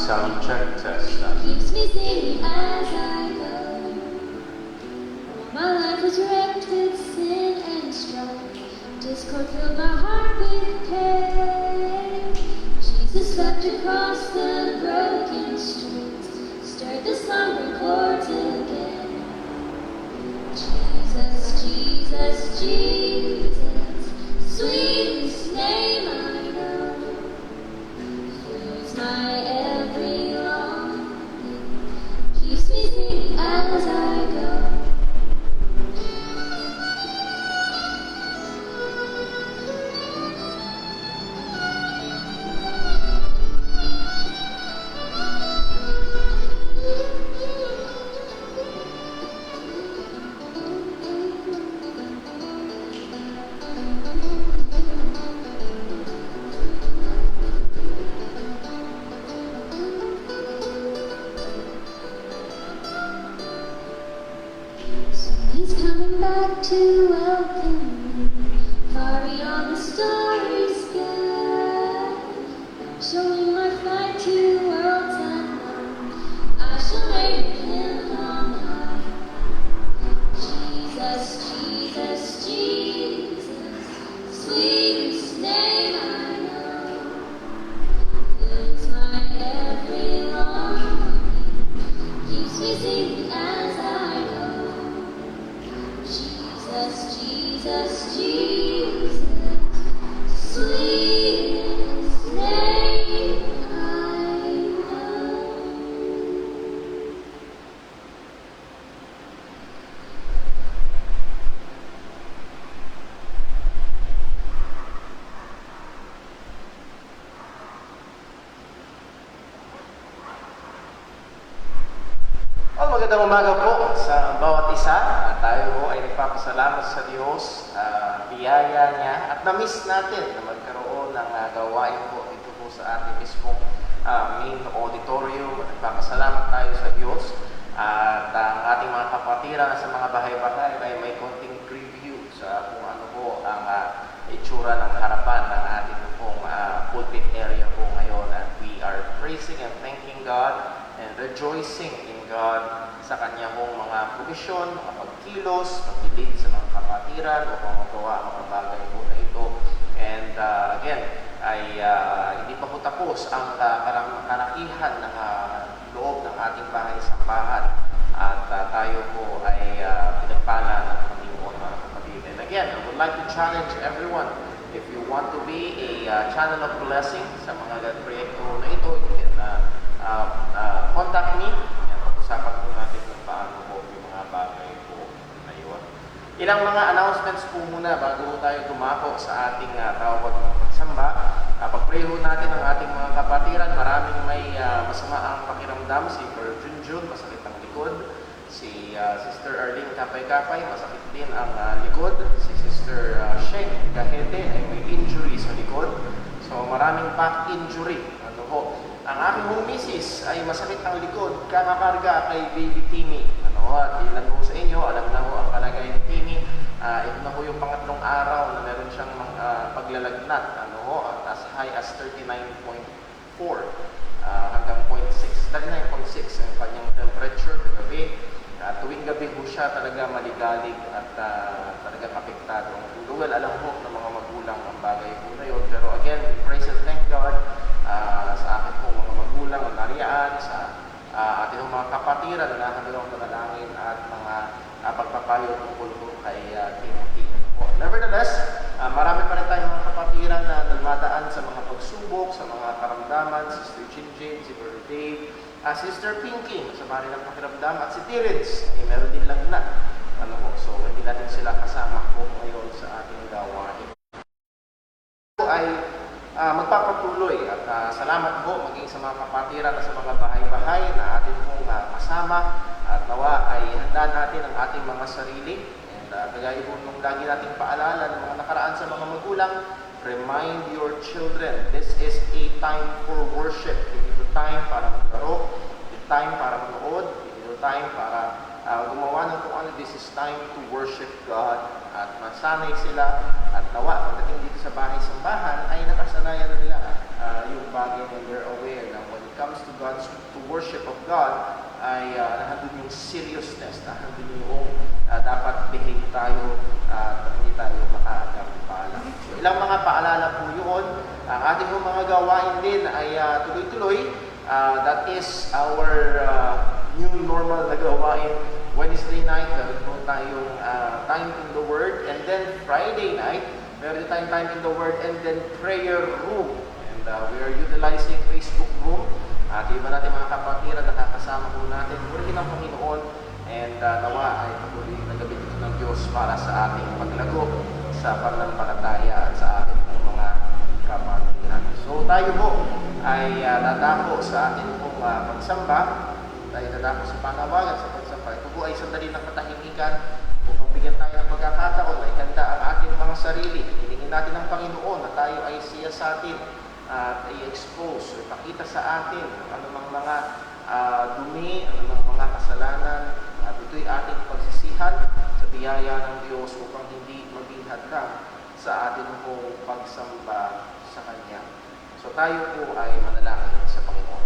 Sound check test. Keeps me singing as I go. My life was wrecked with sin and strife. Discord filled my heart with pain. Jesus swept across the broken streets, stirred the slumbering chords again. Jesus, Jesus, Jesus, sweetest name I know, fills my every longing, keeps me singing as I go. He's coming back to welcome me, far beyond the starry sky. Showing my flight to worlds unknown, I shall reign with him on high. Jesus, Jesus, Jesus, sweetest name I know, fills my every longing, keeps me singing as I go. Jesus, Jesus, Jesus, sweetest name I know. Magandang umaga po sa bawat isa. At tayo po ay nagpapasalamat sa Diyos, biyaya niya, at na-miss natin na magkaroon ng gawain po ito po sa ating mismong main auditorium. At nagpapasalamat tayo sa Diyos. At ang ating mga kapatiran sa mga bahay-bahay ay may konting preview sa kung ano po ang itsura ng harapan ng ating pong pulpit area po ngayon. At we are praising and thanking God and rejoicing in God sa kanya pong mga provision, mga pagkilos, pagdilig sa mga kapatiran upang magawa ang mga bagay po na ito. And again, ay hindi pa po tapos ang karakihan ng loob ng ating bahay-sambahan. At tayo po ay pinagpala ng Panginoon, mga kapatid. And again, I would like to challenge everyone, if you want to be a channel of blessing sa mga proyekto na ito, you can contact me. Pag-usapan po natin kung paano po yung mga bagay po na yun. Ilang mga announcements po muna bago tayo tumako sa ating tawag ng pagsamba. Pag-pray ho natin ang ating mga kapatiran. Maraming may masama ang pakiramdam. Si Brother Junjun, masakit ang likod. Si Sister Arlene Kapay-Kapay, masakit din ang likod. Si Sister Sheng Gahete ay may injury sa likod. So maraming back injury. Ano ho? Ang aking home misis ay masakit ang likod, kakakarga kay baby Timmy. At ilan ho sa inyo, alam na ho ang kalagay ni Timmy. Ito na ho yung pangatlong araw na meron siyang paglalagnat. At as high as 39.4 hanggang 0.6. 39.6 ang kanyang temperature kagabi. Tuwing gabi ho siya talaga maligalig at talaga apektado ang ulo. Well, alam ho ng mga magulang ang bagay po na yun. Pero again, we praise and thank God sa akin po mga magulang, ang nariyaan, sa ating mga kapatiran na nakagalang panalangin at mga pagpapayo tungkol po kay Timothy. Nevertheless, marami pa rin tayong mga kapatiran na nagmadaan sa mga pagsubok, sa mga karamdaman, si Sister Jinjin, si Brother Dave, Sister Pinky, masama rin ang pakiramdam, at si Terence, meron din lagnat. So, hindi natin sila kasama po ngayon sa ating gawain. Ay magpapatuloy at salamat po maging sa mga kapatiran at sa mga bahay-bahay na atin pong kasama at nawa ay handa natin ang ating mga sarili. And kagaya po nung lagi nating paalala ng mga nakaraan sa mga magulang, remind your children, this is a time for worship. Ito time para maglaro, ito time para manood, ito time para gumawa ng kung ano. This is time to worship God at masanay sila at nawa pagdating dito sa bahay-sambahan ay nakasanayan na nila yung bagay na they're aware na when it comes to God's God ay nandun yung seriousness, nandun yung dapat behave tayo at hindi tayo makaagang paalam. So, ilang mga paalala po yun. Ang ating mga gawain din ay tuloy-tuloy. That is our new normal na gawain. Wednesday night, meron po tayong time in the Word. And then Friday night, meron tayong time in the Word and then prayer room. And we are utilizing Facebook room. At iba natin mga kapatiran, nakakasama po natin. Purihin ang Panginoon. And nawa ay patuloy na gabit ito ng Diyos para sa ating paglago sa pananampalataya at sa ating mga kapatiran. So tayo po ay dadako sa ating pong pagsamba. Tayo dadako sa panawagan sa pagsamba. Ito po ay sandali ng katahimikan upang bigyan tayo ng pagkakataon na ikanda ang ating mga sarili. Hilingin natin ng Panginoon na tayo ay siya sa atin at i-expose o ipakita sa atin anumang mga dumi, anumang mga kasalanan, at ito'y ating pagsisihan sa biyaya ng Diyos upang hindi maging hadlang sa ating pong pagsamba sa Kanya. So tayo po ay manalangin sa Panginoon.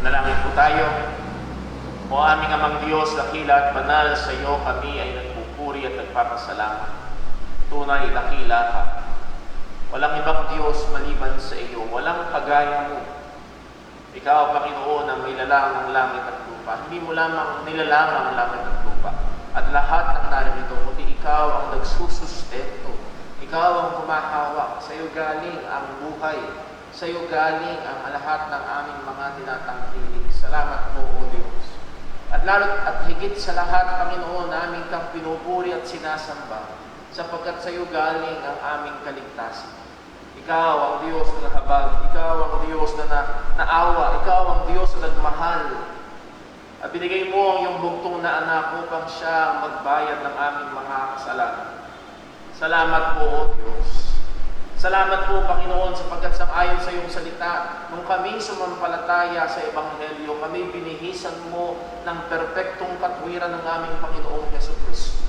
Manalangin po tayo. O aming amang Diyos, dakila at banal, sa iyo kami ay nagpupuri at nagpapasalamat. Tunay, dakila ka. Walang ibang Diyos maliban sa iyo. Walang kagaya mo. Ikaw, Panginoon, ang may lalang ng langit at lupa. Hindi mo lamang nilalang ang langit at lupa. At lahat ng narito, kundi ikaw ang nagsusustento. Ikaw ang humahawak. Sa iyo galing ang buhay. Sa iyo galing ang lahat ng aming mga tinatangkilik. Salamat po, O Diyos. At lalo at higit sa lahat, Panginoon, namin kang pinupuri at sinasamba, sapagkat sa iyo galing ang aming kaligtasan. Ikaw ang Diyos na nahabag. Ikaw ang Diyos na naawa. Ikaw ang Diyos na nagmahal. At binigay mo ang iyong bugtong na anak upang siya magbayad ng aming mga kasalanan. Salamat po, O Diyos. Salamat po, Panginoon, sapagkat sang-ayon sa iyong salita, nung kami sumampalataya sa Ebanghelyo, kami binihisan mo ng perpektong katwiran ng aming Panginoong Jesucristo.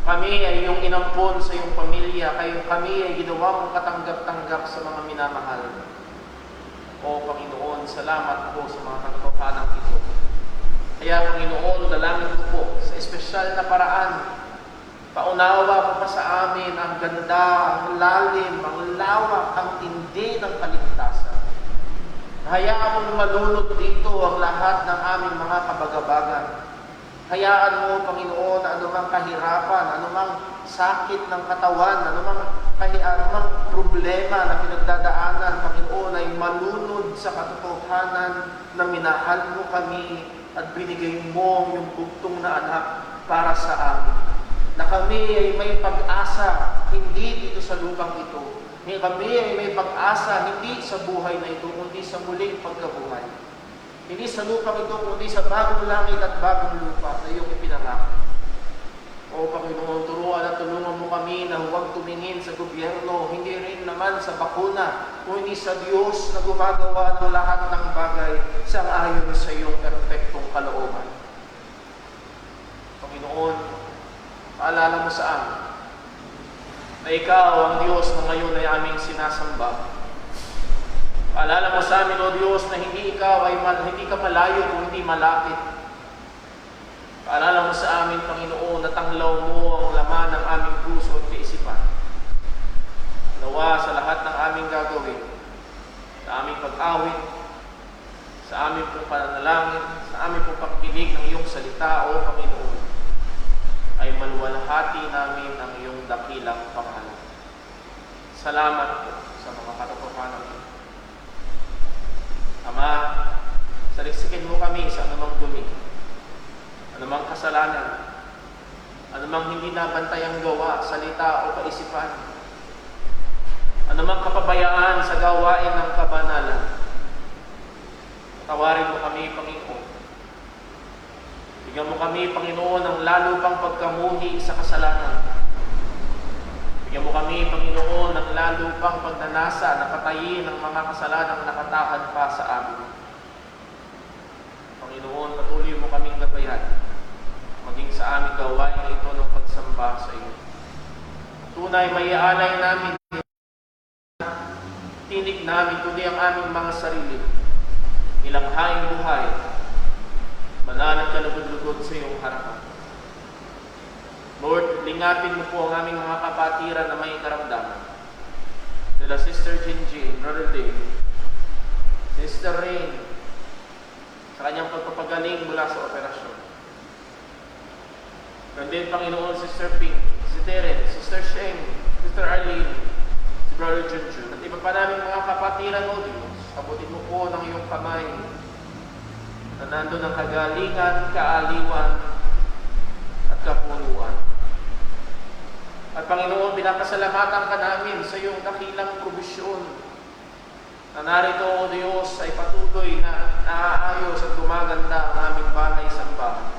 Kami ay iyong inampon sa iyong pamilya, kami ay ginawa mong katanggap-tanggap sa mga minamahal. O Panginoon, salamat po sa mga katotohanan ito. Kaya, Panginoon, dalangin ko po sa espesyal na paraan, paunawa mo pa sa amin ang ganda, ang lalim, ang lawak, ang tindi ng kaligtasan. Hayaan mong malunod dito ang lahat ng aming mga kabagabagan. Hayaan mo, Panginoon, na anumang kahirapan, anumang sakit ng katawan, anumang problema na pinagdadaanan, Panginoon, ay malunod sa katotohanan na minahal mo kami at binigay mo yung bugtong na anak para sa amin. Na kami ay may pag-asa, hindi dito sa lupang ito. Kami ay may pag-asa, hindi sa buhay na ito, kundi sa muling pagkabuhay. Hindi sa lupang ito, kundi sa bagong langit at bagong lupa na iyong ipinangako. O Panginoon, turuan at tulungan mo kami na huwag tumingin sa gobyerno, hindi rin naman sa bakuna, kundi sa Diyos na gumagawa ng lahat ng bagay sang-ayon sa iyong perpektong kalooban. Panginoon, paalala mo sa amin na ikaw ang Diyos na ngayon ay aming sinasamba. Paalala mo sa amin, O Diyos, na hindi ka malayo kung hindi malapit. Paalala mo sa amin, Panginoon, na tanglaw mo ang laman ng aming puso at kaisipan. Nawa sa lahat ng aming gagawin, sa aming pag-awit, sa aming pong pananalangin, sa aming pong pagkinig ng iyong salita, O Panginoon, ay maluwalhati namin ang iyong dakilang pangalan. Salamat po sa mga katotohanan ito. Ama, saliksikin mo kami sa anumang dumi, anumang kasalanan, anumang hindi nabantayang gawa, salita o kaisipan, anumang kapabayaan sa gawain ng kabanalan. Tawarin mo kami, Panginoon. Bigyan mo kami, Panginoon, ng lalo pang pagkamuhi sa kasalanan. Bigyan mo kami, Panginoon, ng lalo pang pagnanasa na patayin ng mga kasalanang nakatahan pa sa amin. Panginoon, patuloy mo kaming gabayan, maging sa aming gawain ito ng pagsamba sa iyo. Tunay, maiaalay namin, tinig namin, kundi ang aming mga sarili, ilang haing buhay, banal at kalugod-lugod sa iyong harapan. Lord, lingapin mo po ang aming mga kapatiran na may karamdaman. Sila Sister Jinji, Brother Dave, Sister Rain, sa kanyang pagpapagaling mula sa operasyon. Gandin, Panginoon, Sister Pink, si Terence, Sister Sheng, Sister Arlene, si Brother Junjun, at iba pa namin mga kapatiran, O Diyos, abutin mo po ng iyong kamay na nandun ang kagalingan, kaaliwan, at kapunuan. At Panginoon, pinapasalamatan ka namin sa iyong dakilang probisyon na narito, O Diyos, ay patuloy na naaayos at gumaganda ang aming bahay-sambahan.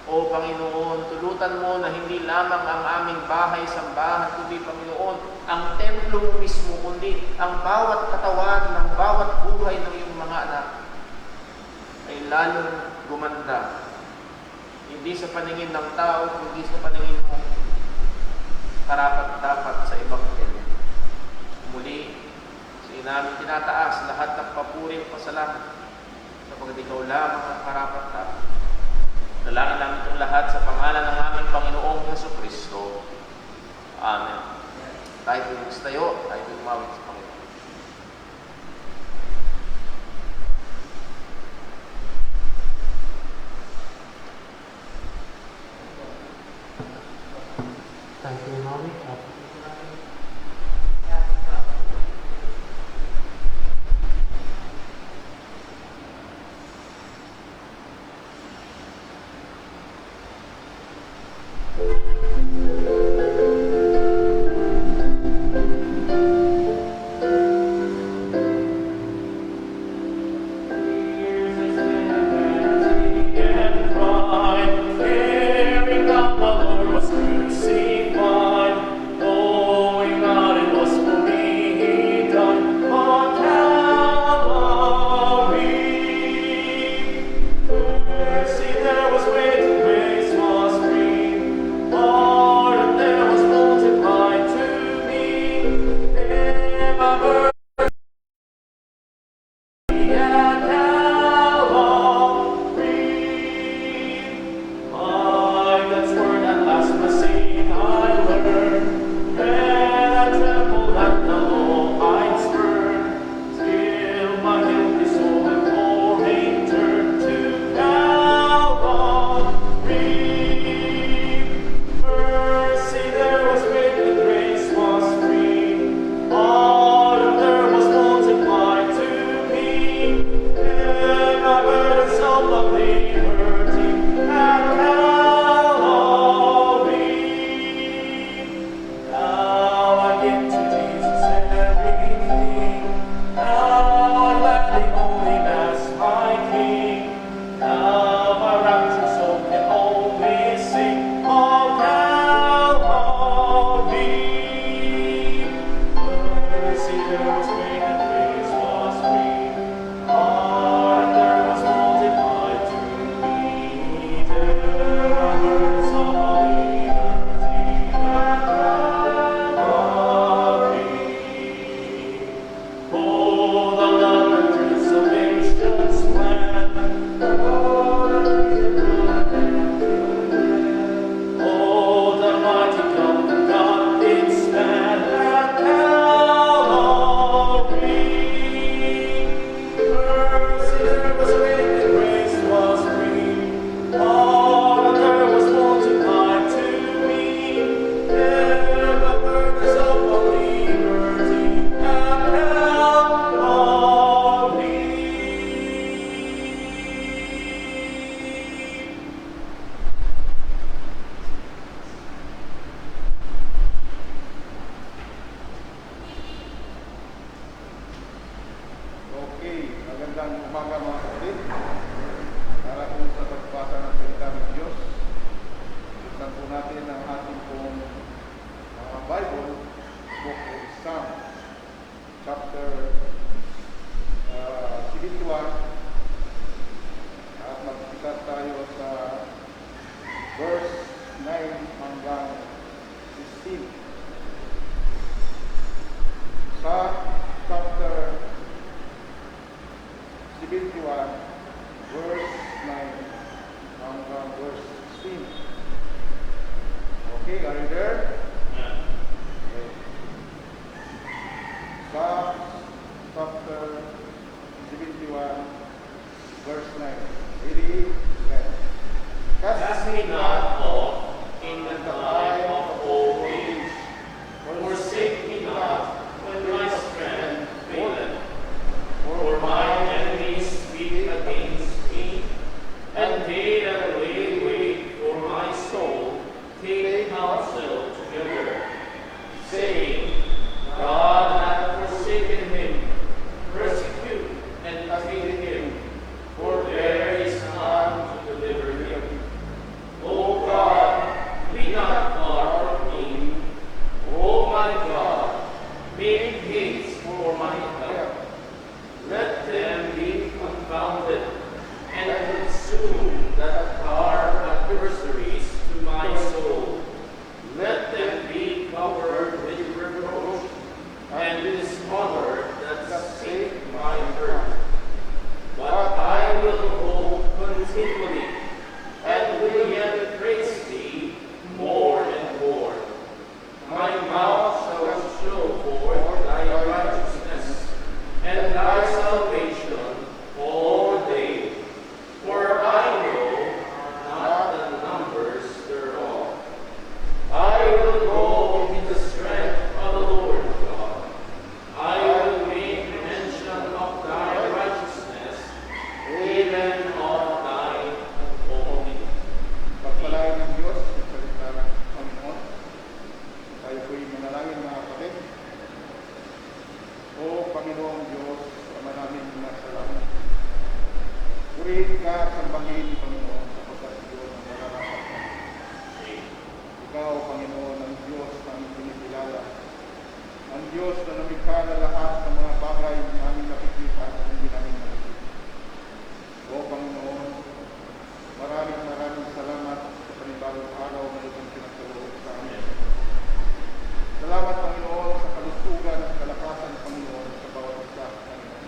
O Panginoon, tulutan mo na hindi lamang ang aming bahay-sambahan, kundi Panginoon, ang templo mismo, kundi ang bawat katawan ng bawat buhay ng iyong mga anak ay lalong gumanda. Hindi sa paningin ng tao, kundi sa paningin mo, karapat-dapat sa Ebanghelyo. Muli, sa namin tinataas lahat ng papuri at pasalamat sapagkat ikaw lamang ang karapat-dapat. Dalangin namin itong lahat sa pangalan ng aming Panginoong Jesucristo. Amen. Tayo po magstayo, tayo po umawit sa Panginoon. Tayo po umawit. hanggang 16. Sa chapter 71, verse 9 hanggang verse 16. Okay, are you there? Okay. Sa chapter 71, verse 9. Ready? Okay. Cast me not off in the time of old age. Forsake me not when my strength faileth. For my enemies speak against me, and they that lay wait for my soul take counsel together, saying, God hath forsaken him, persecute and take him, for there is none to deliver him. O God, be not far from me. O my God, make haste for my help. Let them be confounded and consumed that are adversaries to my soul. Let them be covered with reproach and dishonor that seek my hurt. But I will hope continually, and will yet praise thee more and more. My mouth shall show forth thy righteousness, and thy salvation all the day. For I know not the numbers thereof. I will go in the strength of the Lord God. I will make mention of thy righteousness, even of thine holy. Pagpalain ng Diyos sa salita ng Panginoon. Tayo po'y manalangin mga kapatid. O Panginoong Diyos, Ama namin na sa langit. Purihin ka at sambahin, Panginoon, sapagkat Diyos ang nararapat namin. Ikaw, Panginoon, ang Diyos na aming pinikilala. Ang Diyos na lumikha na lahat ng mga bagay na aming nakikita at hindi namin nakikita. O Panginoon, maraming salamat sa panibagong araw na itong pinagkaloob sa amin. Salamat, Panginoon, sa kalusugan at kalakasan, Panginoon, sa bawat isa, Panginoon.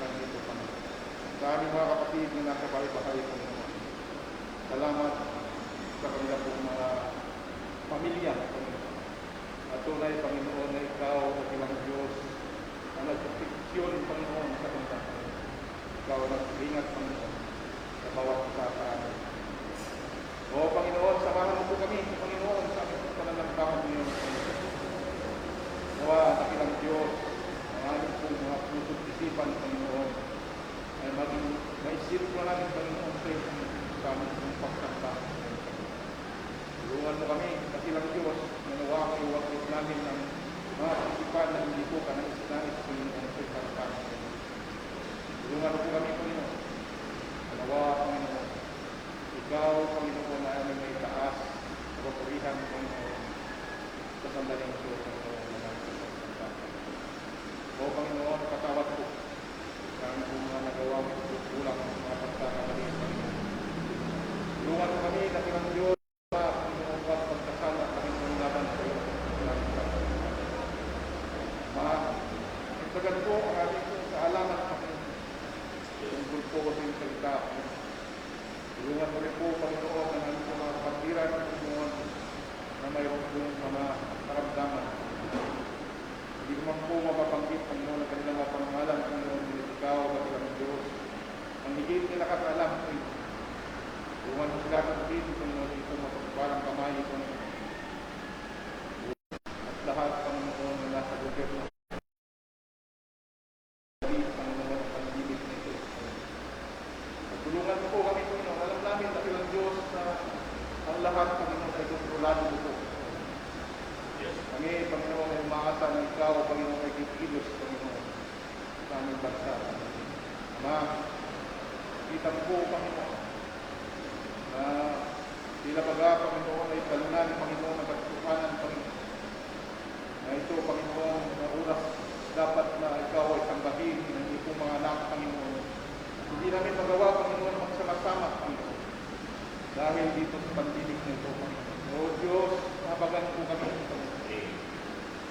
Nandito, Panginoon. Sa aming mga kapatid na nasa bahay-bahay, Panginoon. Salamat sa kanilang pong mga pamilya, Panginoon. At tunay, Panginoon, na ikaw at ilang Diyos ang nagproteksyon, Panginoon, sa kanila. Ikaw ang nag-ingat, Panginoon, sa bawat isa sa amin. O Panginoon, samahan mo po kami, Panginoon, sa aming pananambahan ngayon, Panginoon. Nawa, nakilang Diyos, ang aming pong mga puso't isipan, Panginoon, ay maging maisip mo namin, Panginoon, sa aming pong pagsambahan. Tulungan mo kami, nakilang Diyos, na nawa kayo wag namin ng mga isipan na hindi po ka nais-nais, Panginoon, sa pagsambahan. Tulungan mo po kami, Panginoon. Nawa, Panginoon, ikaw, Panginoon, na aming may taas, kapapurihan, Panginoon, sa sandaling ito, Panginoon, na namin sa pagsambahan. O Panginoon, patawad po sa aming po mga nagawa mo ito kulang ng mga pagkakamali, Panginoon. Tulungan mo kami, nakilang Diyos, Panginoon, at pagkasala, Panginoon, laban sa iyo, Itagan po ang aming po sa alamat, Panginoon. Tungkol po sa iyong salita, Panginoon. Tulungan mo rin po, Panginoon, ang aming po mga kapatiran, Panginoon, na mayroon po mga karamdaman. Hindi ko man po mapapanggit, Panginoon, ang kanilang mga pangalan, Panginoon, ngunit ikaw, kabilang Diyos, ang higit nila kakalam, Panginoon. Tulungan mo sila ng din, Panginoon, ito mapagparang kamay, Panginoon. At lahat, Panginoon, na nasa gobyerno, Panginoon, ang pag-ibig nito. Tulungan mo po kami, Panginoon. Alam namin, kabilang Diyos, na ang lahat, Panginoon, ay kontrolado mo po. Kami, Panginoon, ay umaasa na ikaw, Panginoon, ay kikilos, Panginoon, sa aming bansa. Ama, kita mo po, Panginoon, na tila baga, Panginoon, ay talunan, Panginoon, ang katukanan, Panginoon. Na ito, Panginoon, na oras dapat na ikaw ay sambahin ng iyong mga anak, Panginoon. Hindi namin magawa, Panginoon, magsama-sama, Panginoon. Dahil dito sa pandinig na ito, Panginoon. O abagan po kami ng Panginoon.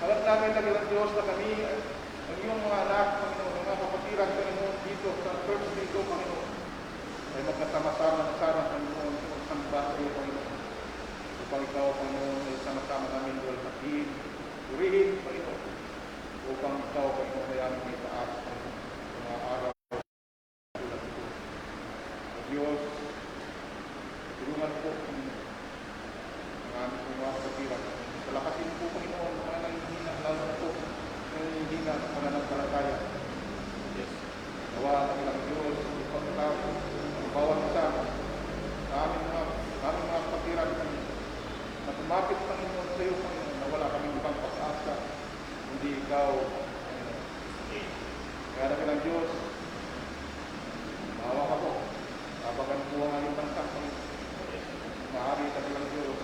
Alam namin na bilang Diyos na kami, ang iyong mga anak, Panginoon, mga kapatiran, Panginoon, dito sa church dito, Panginoon, ay magkasama-sama ng sarang, Panginoon, sa magsamba sa iyo, Panginoon. Upang ikaw, Panginoon, ay sama-sama namin walhatiin, purihin, Panginoon, upang ikaw, Panginoon, ay aming itaas, Panginoon, sa mga araw tulad ito. O Diyos, tulungan po, Panginoon, ang aming mga kapatiran. Palakasin po, Panginoon, ang mga nanghihina, lalo na po, nanghihina ng pananampalataya. Nawa ang ilang Diyos, ipagkatapos, ang bawat isa, sa aming mga kapatiran, na tumapit, Panginoon, sa iyo, Panginoon, na wala kaming ibang pag-asa, hindi ikaw, Panginoon. Kaya na ilang Diyos, maawa ka po, tabagan po ang aming bansa, Panginoon. Maaari sa ilang Diyos,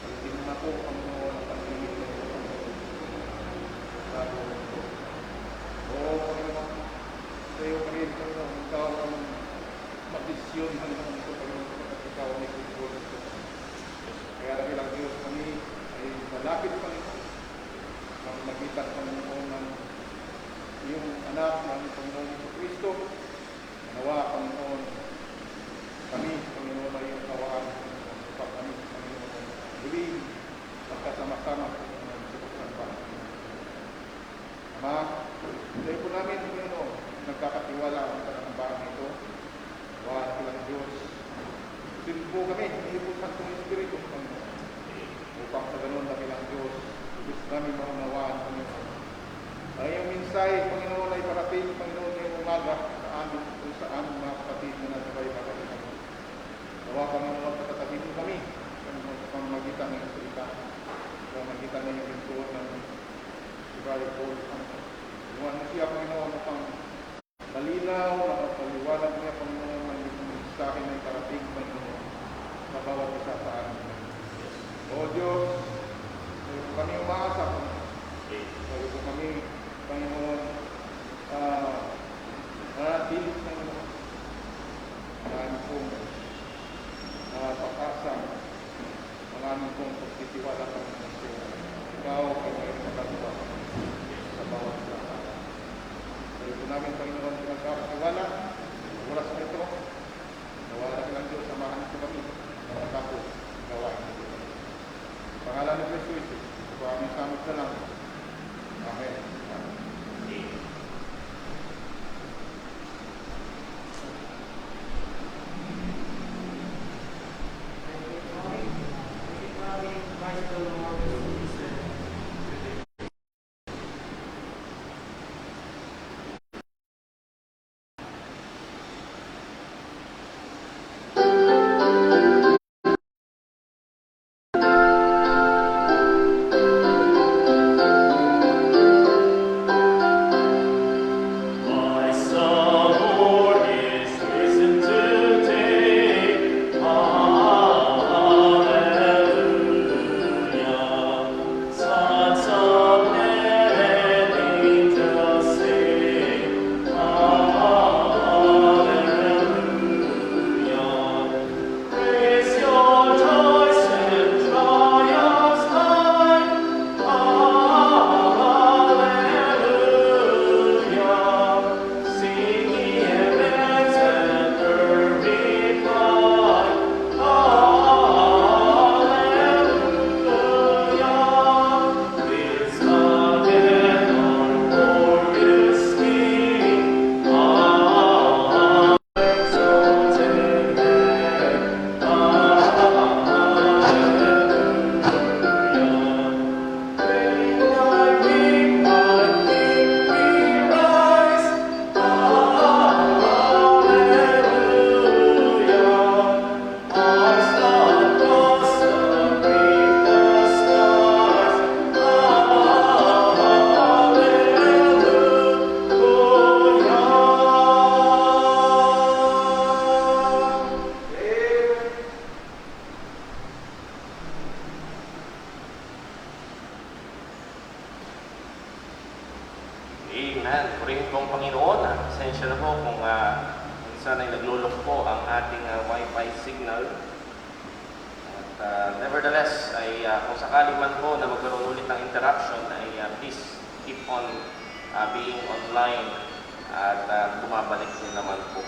hindi na po, Panginoon, ang pag-ibig ng Panginoon. Oo, Panginoon, sa iyo pa rin, Panginoon, ikaw ang mag-desisyon, Panginoon, ito, Panginoon, at ikaw ang ikutulog ito. Kaya na ilang Diyos kami ay malapit, Panginoon, ang magitan, Panginoon, ng iyong anak, ng Panginoon Kristo. Nawa, Panginoon, kami, Panginoon, ay iyong kawaan, upang kami, Panginoon, huling magkasama-sama, Panginoon, sa pagsamba. Ama, tayo po namin, Panginoon, nagkakatiwala ang katambahan ito. Nawa, ilang Diyos, din po kami, hindi po Santong Espiritu, Panginoon, upang sa ganun na bilang Diyos, ibig namin maunawaan, Panginoon. Ang iyong minsay, Panginoon, ay parating, Panginoon, ngayong umaga sa aming mga kapatid na nasa bayo kapatid, Panginoon. Nawa, Panginoon, patatahin mo kami, Panginoon, sa pamamagitan ng iyong salita, sa pamamagitan ng iyong bintuon ng Ibrahim Paul, Panginoon. Iwan mo siya, Panginoon, upang malinaw na mapaliwanag niya, Panginoon, ang iyong mensahe na parating, Panginoon, sa bawat isa sa amin. O Diyos, sa'yo po kami umaasa, Panginoon. Sa'yo po kami, Panginoon, manatilis, Panginoon. Ang aming pong pag-asa, ang aming pong pagtitiwala, Panginoon, sa iyo. Ikaw ay mayroong magagawa sa bawat isa sa amin. Sa'yo po namin, Panginoon, pinagkakatiwala, sa oras na ito, nawala ka lang Diyos, samahan po kami, na matapos gawain ito. Pangalan ni Kristo Jesus, ito po aming samot na lang. Amen. Amen. Purihin pong Panginoon. Pasensya na po kung minsan ay naglulok po ang ating Wi-Fi signal. At Nevertheless, ay kung sakali man po na magkaroon ulit ng interaction, ay please keep on being online at bumabalik din naman po.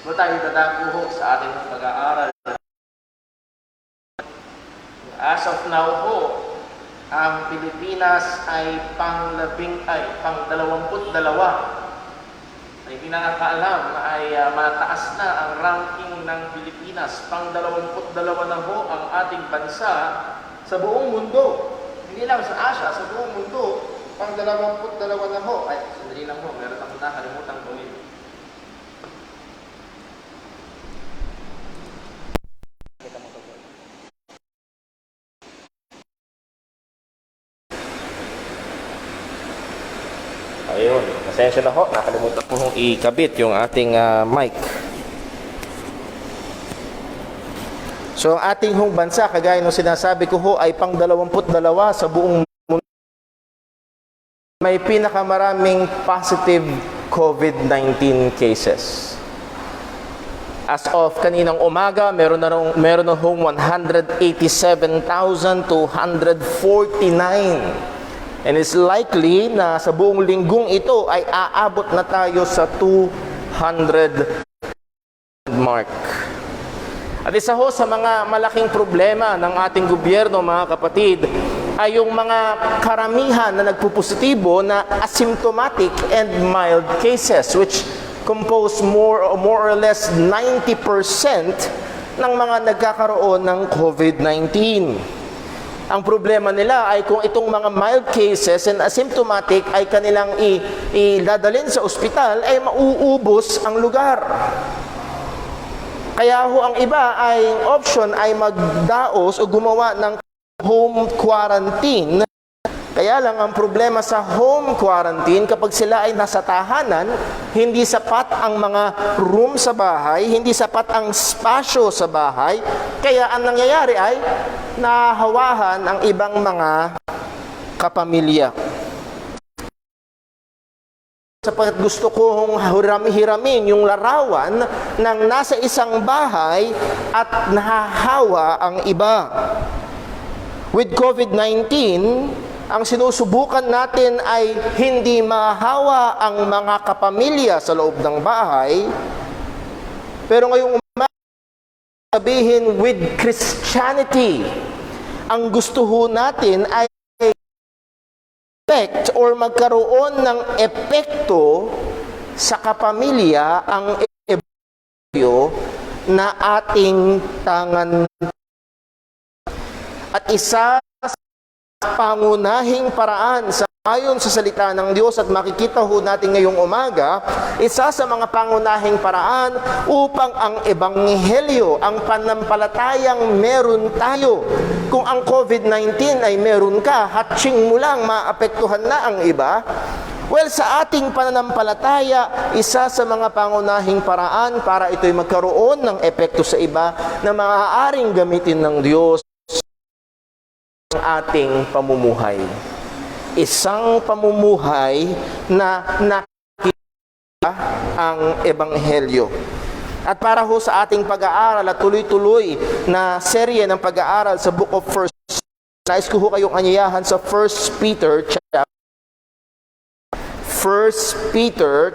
Kung tayo dadako ho sa ating pag-aaral, as of now po, ang Pilipinas ay pang-22. Ay pinakakaalam na ay mataas na ang ranking ng Pilipinas. Pang-22 na ho ang ating bansa sa buong mundo. Hindi lang sa Asia, sa buong mundo. Pang-22 na ho. Ay, sandali lang ho, meron akong nakalimutan ko yun. Ayun, pasensya na ho, nakalimutan po hong ikabit yung ating mic. So ang ating hong bansa, kagaya ng sinasabi ko ho, ay pang-22 sa buong mundo. May pinakamaraming positive COVID-19 cases. As of kaninang umaga, meron na hong 187,249. And it's likely na sa buong linggong ito ay aabot na tayo sa 200 mark. At isa ho sa mga malaking problema ng ating gobyerno, mga kapatid, ay yung mga karamihan na nagpupositibo na asymptomatic and mild cases, which compose more or less 90% ng mga nagkakaroon ng COVID-19. Ang problema nila ay kung itong mga mild cases and asymptomatic ay kanilang idadalhin sa ospital, ay mauubos ang lugar. Kaya ho ang iba ay option ay magdaos o gumawa ng home quarantine. Kaya lang ang problema sa home quarantine, kapag sila ay nasa tahanan, hindi sapat ang mga room sa bahay, hindi sapat ang spasyo sa bahay. Kaya ang nangyayari ay nahahawahan ang ibang mga kapamilya. Sapagkat gusto kong hiramin yung larawan ng nasa isang bahay at nahahawa ang iba. With COVID-19, ang sinusubukan natin ay hindi mahawa ang mga kapamilya sa loob ng bahay. Pero ngayong sabihin with Christianity, ang gusto ho natin ay effect or magkaroon ng epekto sa kapamilya ang ebanghelyo na ating tangan. At isa pangunahing paraan sa ayon sa salita ng Diyos at makikita ho natin ngayong umaga, isa sa mga pangunahing paraan upang ang ebanghelyo, ang panampalatayang meron tayo. Kung ang COVID-19 ay meron ka, hatching mo lang, maapektuhan na ang iba. Well, sa ating pananampalataya, isa sa mga pangunahing paraan para ito'y magkaroon ng epekto sa iba na maaaring gamitin ng Diyos ang ating pamumuhay. Isang pamumuhay na nakikita ang ebanghelyo. At para ho sa ating pag-aaral at tuloy-tuloy na serye ng pag-aaral sa Book of 1 nais ko ho kayong anyayahan sa 1 Peter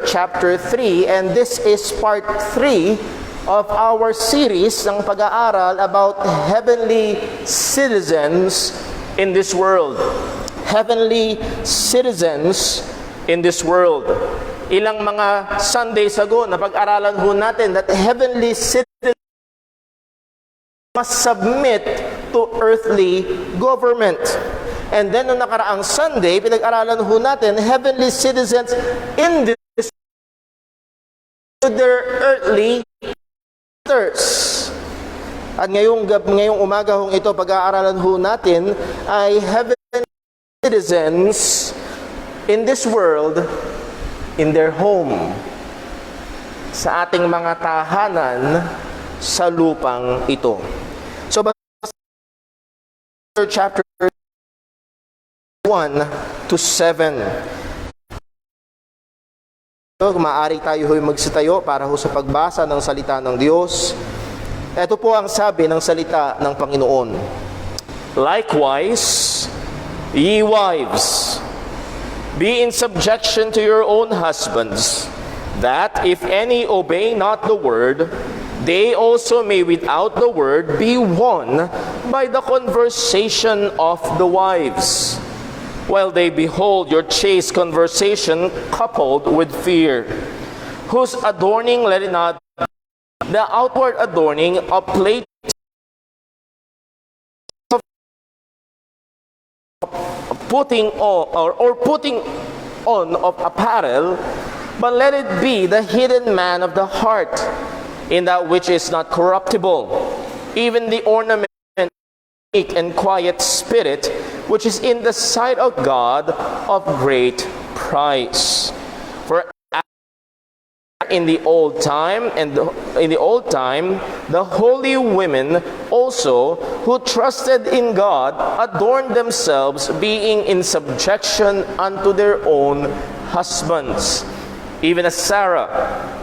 chapter 3, and this is part 3 of our series ng pag-aaral about heavenly citizens in this world. Heavenly citizens in this world. Ilang mga Sundays ago, napag-aralan ho natin that heavenly citizens must submit to earthly government. And then, noong nakaraang Sunday, pinag-aralan ho natin, heavenly citizens in this to their earthly masters. At ngayong umaga hong ito, pag-aaralan ho natin, ay heavenly citizens in this world, in their home, sa ating mga tahanan sa lupang ito. So, chapter 1 to 7. So, maaari tayo ho'y magsitayo para ho sa pagbasa ng salita ng Diyos. Ito po ang sabi ng salita ng Panginoon. Likewise, ye wives, be in subjection to your own husbands, that if any obey not the word, they also may without the word be won by the conversation of the wives, while they behold your chaste conversation coupled with fear, whose adorning let it not the outward adorning of plate putting on or putting on of apparel, but let it be the hidden man of the heart, in that which is not corruptible, even the ornament of meek and quiet spirit, which is in the sight of God of great price. For in the old time the holy women also who trusted in God adorned themselves, being in subjection unto their own husbands, even as Sarah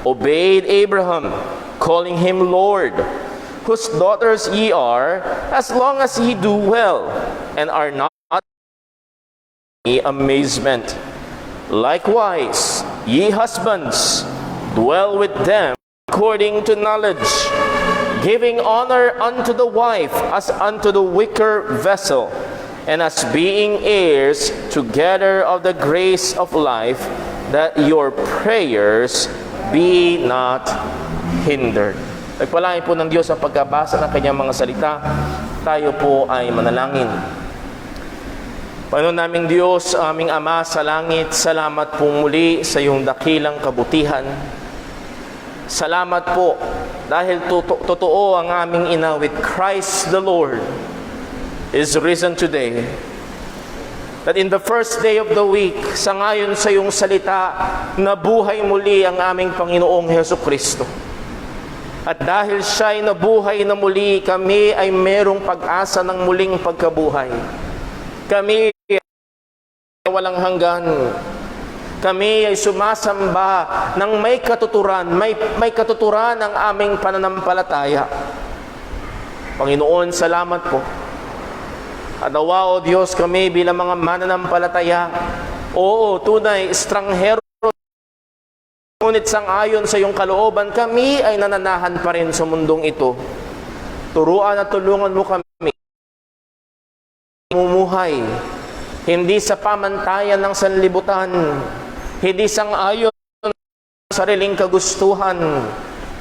obeyed Abraham, calling him Lord, whose daughters ye are, as long as ye do well, and are not amazement. Likewise, ye husbands, dwell with them according to knowledge, giving honor unto the wife as unto the weaker vessel, and as being heirs together of the grace of life, that your prayers be not hindered. Nagpalain po ng Diyos ang pagkabasa ng kanyang mga salita. Tayo po ay manalangin. Panginoon naming Diyos, aming Ama sa langit, salamat po muli sa iyong dakilang kabutihan. Salamat po dahil totoo ang aming inawit. Christ the Lord is risen today. That in the first day of the week, sangayon sa iyong salita, nabuhay muli ang aming Panginoong Hesukristo. At dahil siya'y nabuhay na muli, kami ay merong pag-asa ng muling pagkabuhay. Kami ay walang hanggan. Kami ay sumasamba ng may katuturan, may katuturan ng aming pananampalataya. Panginoon, salamat po. At nawa, O Diyos, kami bilang mga mananampalataya, oo, tunay, estranghero, ngunit sang-ayon sa iyong kalooban, kami ay nananahan pa rin sa mundong ito. Turuan at tulungan mo kami mumuhay, hindi sa pamantayan ng sanlibutan, hindi sang-ayon sa sariling kagustuhan,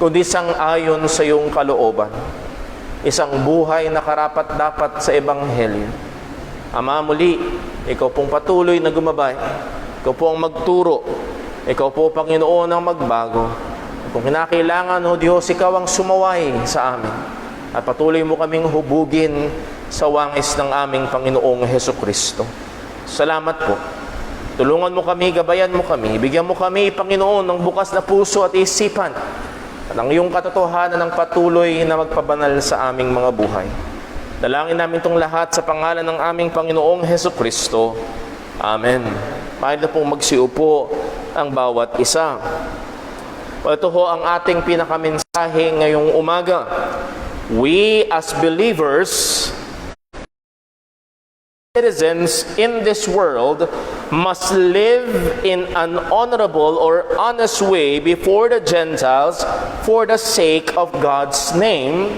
kundi sang-ayon sa iyong kalooban. Isang buhay na karapat-dapat sa Ebanghelyo. Ama, muli, ikaw pong patuloy na gumabay. Ikaw po ang magturo. Ikaw po, Panginoon, ang magbago. Kung kinakailangan, O Diyos, ikaw ang sumaway sa amin. At patuloy mo kaming hubugin sa wangis ng aming Panginoong Hesukristo. Salamat po. Tulungan mo kami, gabayan mo kami, bigyan mo kami, Panginoon, ng bukas na puso at isipan at ang iyong katotohanan ng patuloy na magpabanal sa aming mga buhay. Dalangin namin itong lahat sa pangalan ng aming Panginoong Hesukristo. Amen. Mahal na pong magsiupo ang bawat isa. Ito ho ang ating pinakamensahe ngayong umaga. We as believers, citizens in this world, must live in an honorable or honest way before the Gentiles for the sake of God's name,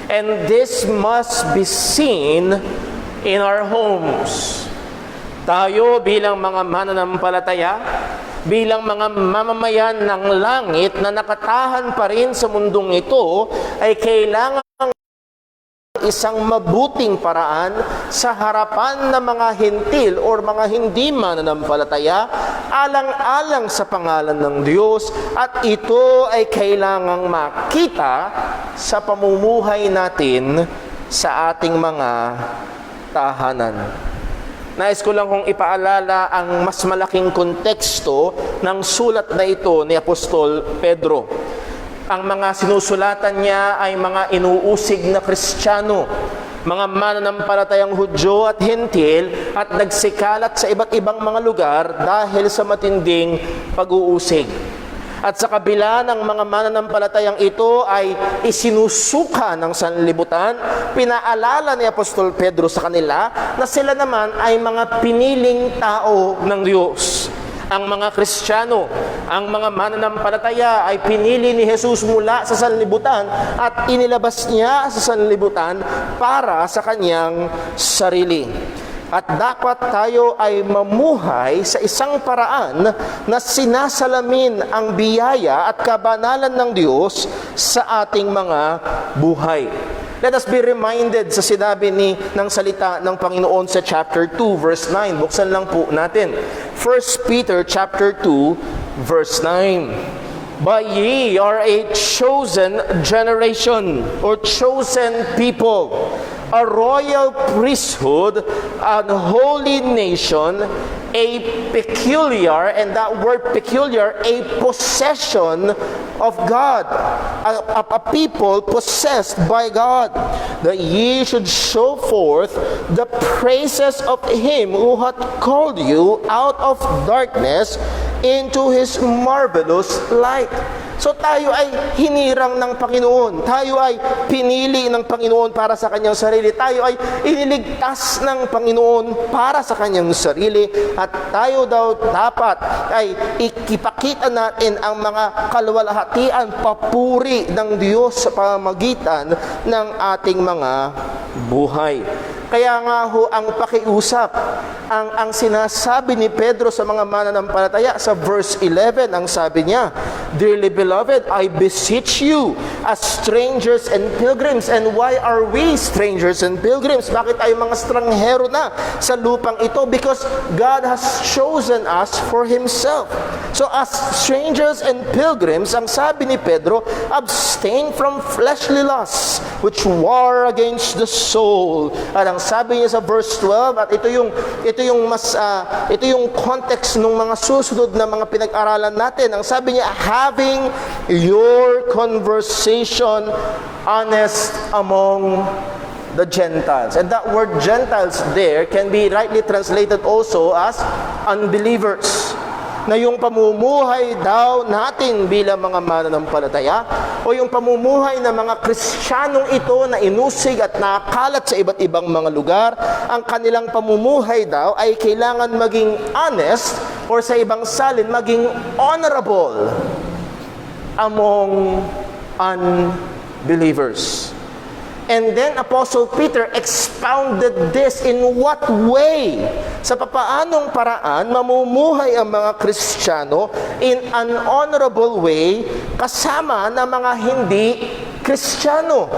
and this must be seen in our homes. Tayo bilang mga mananampalataya, bilang mga mamamayan ng langit na nakatahan pa rin sa mundong ito, ay kailangan isang mabuting paraan sa harapan ng mga hentil o mga hindi mananampalataya, alang-alang sa pangalan ng Diyos, at ito ay kailangang makita sa pamumuhay natin sa ating mga tahanan. Nais ko lang kong ipaalala ang mas malaking konteksto ng sulat na ito ni Apostol Pedro. Ang mga sinusulatan niya ay mga inuusig na Kristiyano, mga mananampalatayang Hudyo at Hentil, at nagsikalat sa iba't ibang mga lugar dahil sa matinding pag-uusig. At sa kabila ng mga mananampalatayang ito ay isinusuka ng sanlibutan, pinaalala ni Apostol Pedro sa kanila na sila naman ay mga piniling tao ng Diyos. Ang mga Kristiyano, ang mga mananampalataya ay pinili ni Jesus mula sa sanlibutan at inilabas niya sa sanlibutan para sa kanyang sarili. At dapat tayo ay mamuhay sa isang paraan na sinasalamin ang biyaya at kabanalan ng Diyos sa ating mga buhay. Let us be reminded sa sinabi ng salita ng Panginoon sa chapter 2, verse 9. Buksan lang po natin. 1 Peter chapter 2, verse 9. But ye are a chosen generation, or chosen people, a royal priesthood, an holy nation, a peculiar, and that word peculiar, a possession of God, a people possessed by God, that ye should show forth the praises of Him who hath called you out of darkness into His marvelous light. So tayo ay hinirang ng Panginoon. Tayo ay pinili ng Panginoon para sa kanyang sarili. Tayo ay iniligtas ng Panginoon para sa kanyang sarili. At tayo daw dapat ay ikipakita natin ang mga kaluwalhatian, papuri ng Diyos sa pamamagitan ng ating mga buhay. Kaya nga ho ang pakiusap, ang sinasabi ni Pedro sa mga mananampalataya sa verse 11, ang sabi niya, Dearly beloved, I beseech you as strangers and pilgrims. And why are we strangers and pilgrims? Bakit tayo mga stranghero na sa lupang ito? Because God has chosen us for Himself. So as strangers and pilgrims, ang sabi ni Pedro, abstain from fleshly lusts which war against the soul. At ang sabi niya sa verse 12, at ito yung context ng mga susunod na mga pinag-aralan natin. Ang sabi niya, having your conversation honest among the Gentiles. And that word Gentiles there can be rightly translated also as unbelievers. Na yung pamumuhay daw natin bilang mga mananampalataya o yung pamumuhay ng mga Kristiyanong ito na inusig at nakakalat sa iba't ibang mga lugar, ang kanilang pamumuhay daw ay kailangan maging honest or sa ibang salin, maging honorable among unbelievers. And then Apostle Peter expounded this in what way? Sa papaanong paraan mamumuhay ang mga Kristiyano in an honorable way kasama ng mga hindi Kristiyano.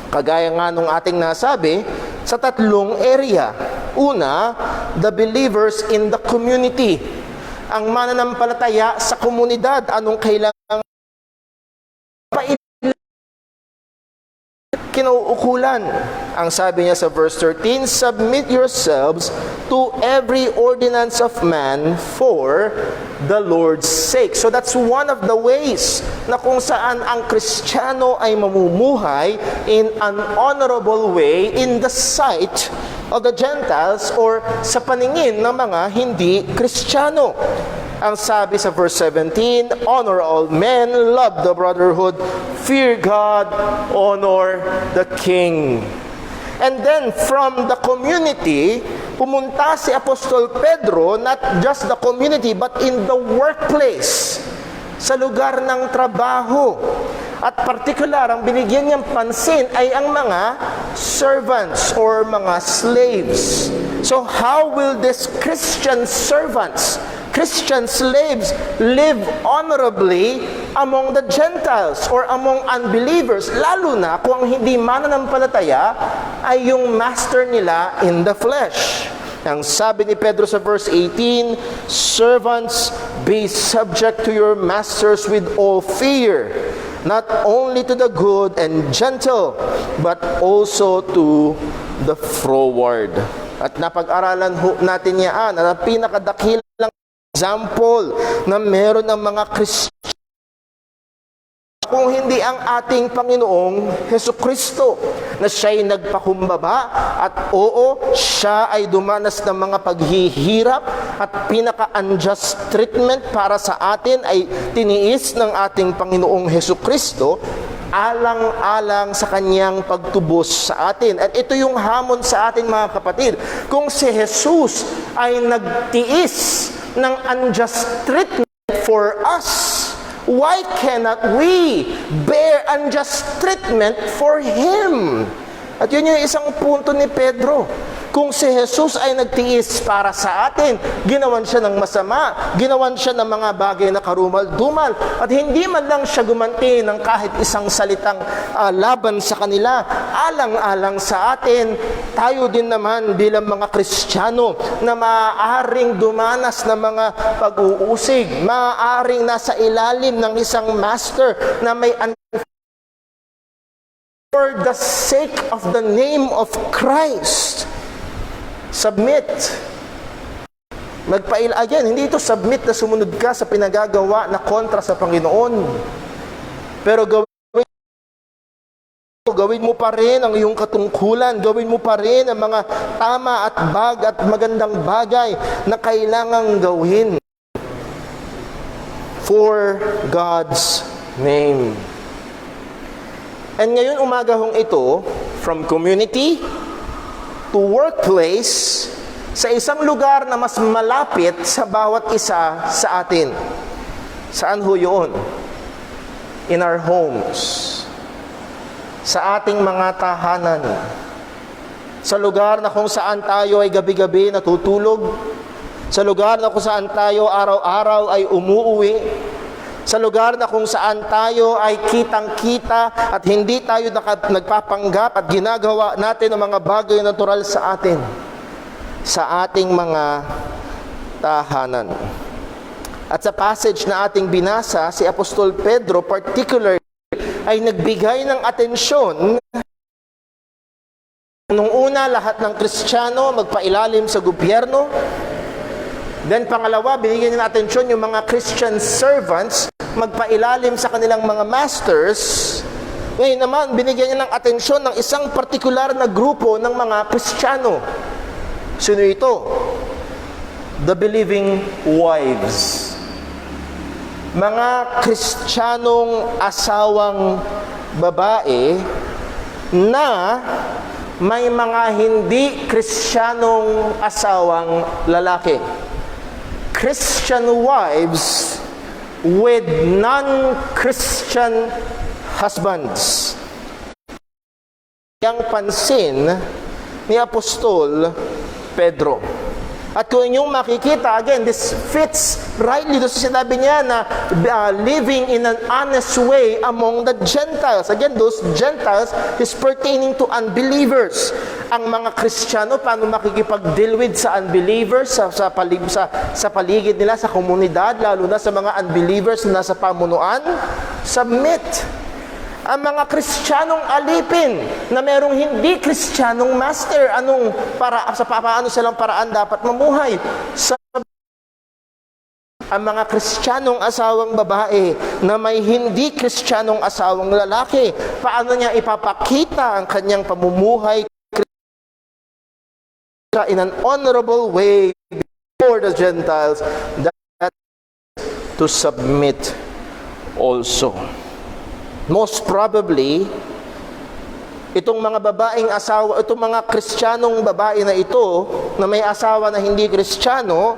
Kagaya nga nung ating nasabi sa tatlong area. Una, the believers in the community. Ang mananampalataya sa komunidad, anong kailangan kinauukulan. Ang sabi niya sa verse 13, submit yourselves to every ordinance of man for the Lord's sake. So that's one of the ways na kung saan ang Kristiyano ay mamumuhay in an honorable way in the sight of the Gentiles or sa paningin ng mga hindi Kristiyano. Ang sabi sa verse 17, honor all men, love the brotherhood, fear God, honor the king. And then from the community, pumunta si Apostol Pedro, not just the community, but in the workplace, sa lugar ng trabaho. At particular, ang binigyan niyang pansin ay ang mga servants or mga slaves. So how will these Christian servants, Christian slaves live honorably among the Gentiles or among unbelievers, lalo na kung hindi mananampalataya ay yung master nila in the flesh. Ang sabi ni Pedro sa verse 18, servants, be subject to your masters with all fear, not only to the good and gentle, but also to the froward. At napag-aralan natin yan, at ang pinakadakilang example na meron ng mga Kristiyano kung hindi ang ating Panginoong Hesukristo na siya'y nagpakumbaba at oo, siya ay dumanas ng mga paghihirap at pinaka-unjust treatment para sa atin ay tiniis ng ating Panginoong Hesukristo alang-alang sa kanyang pagtubos sa atin. At ito yung hamon sa atin mga kapatid. Kung si Jesus ay nagtiis ng unjust treatment for us, why cannot we bear unjust treatment for Him? At yun yung isang punto ni Pedro. Kung si Jesus ay nagtiis para sa atin, ginawan siya ng masama, ginawan siya ng mga bagay na karumal-dumal, at hindi man lang siya gumanti ng kahit isang salitang laban sa kanila, alang-alang sa atin, tayo din naman bilang mga Kristiyano na maaaring dumanas ng mga pag-uusig, maaaring nasa ilalim ng isang master na may for the sake of the name of Christ. Submit. Again, hindi ito submit na sumunod ka sa pinagagawa na kontra sa Panginoon. Pero gawin mo pa rin ang iyong katungkulan, gawin mo pa rin ang mga tama at magandang bagay na kailangang gawin for God's name. And ngayon umagahong ito, from community to workplace, sa isang lugar na mas malapit sa bawat isa sa atin. Saan ho yun? In our homes. Sa ating mga tahanan. Sa lugar na kung saan tayo ay gabi-gabi natutulog. Sa lugar na kung saan tayo araw-araw ay umuuwi. Sa lugar na kung saan tayo ay kitang-kita at hindi tayo nagpapanggap at ginagawa natin ang mga bagay natural sa atin, sa ating mga tahanan. At sa passage na ating binasa, si Apostol Pedro particularly ay nagbigay ng atensyon. Nung una, lahat ng Kristiyano magpailalim sa gobyerno. Then pangalawa, binigyan niya ng atensyon yung mga Christian servants, magpailalim sa kanilang mga masters. Ngayon naman, binigyan niya ng atensyon ng isang partikular na grupo ng mga Kristiyano. Sino ito? The believing wives. Mga Kristiyanong asawang babae na may mga hindi Kristiyanong asawang lalaki. Christian wives with non-Christian husbands. Yang pansin ni Apostol Pedro. At kung inyong makikita, again, this fits rightly doon sa sinabi niya na living in an honest way among the Gentiles. Again, those Gentiles is pertaining to unbelievers. Ang mga Kristiyano, paano makikipag-deal with sa unbelievers, sa paligid nila, sa komunidad, lalo na sa mga unbelievers na nasa pamunuan? Submit. Ang mga Kristiyanong alipin na merong hindi Kristiyanong master, paano silang paraan dapat mamuhay? Ang mga Kristiyanong asawang babae na may hindi Kristiyanong asawang lalaki, paano niya ipapakita ang kanyang pamumuhay in an honorable way before the Gentiles, that to submit also. Most probably, itong mga babaeng asawa, itong mga Kristiyanong babae na ito, na may asawa na hindi Kristiyano,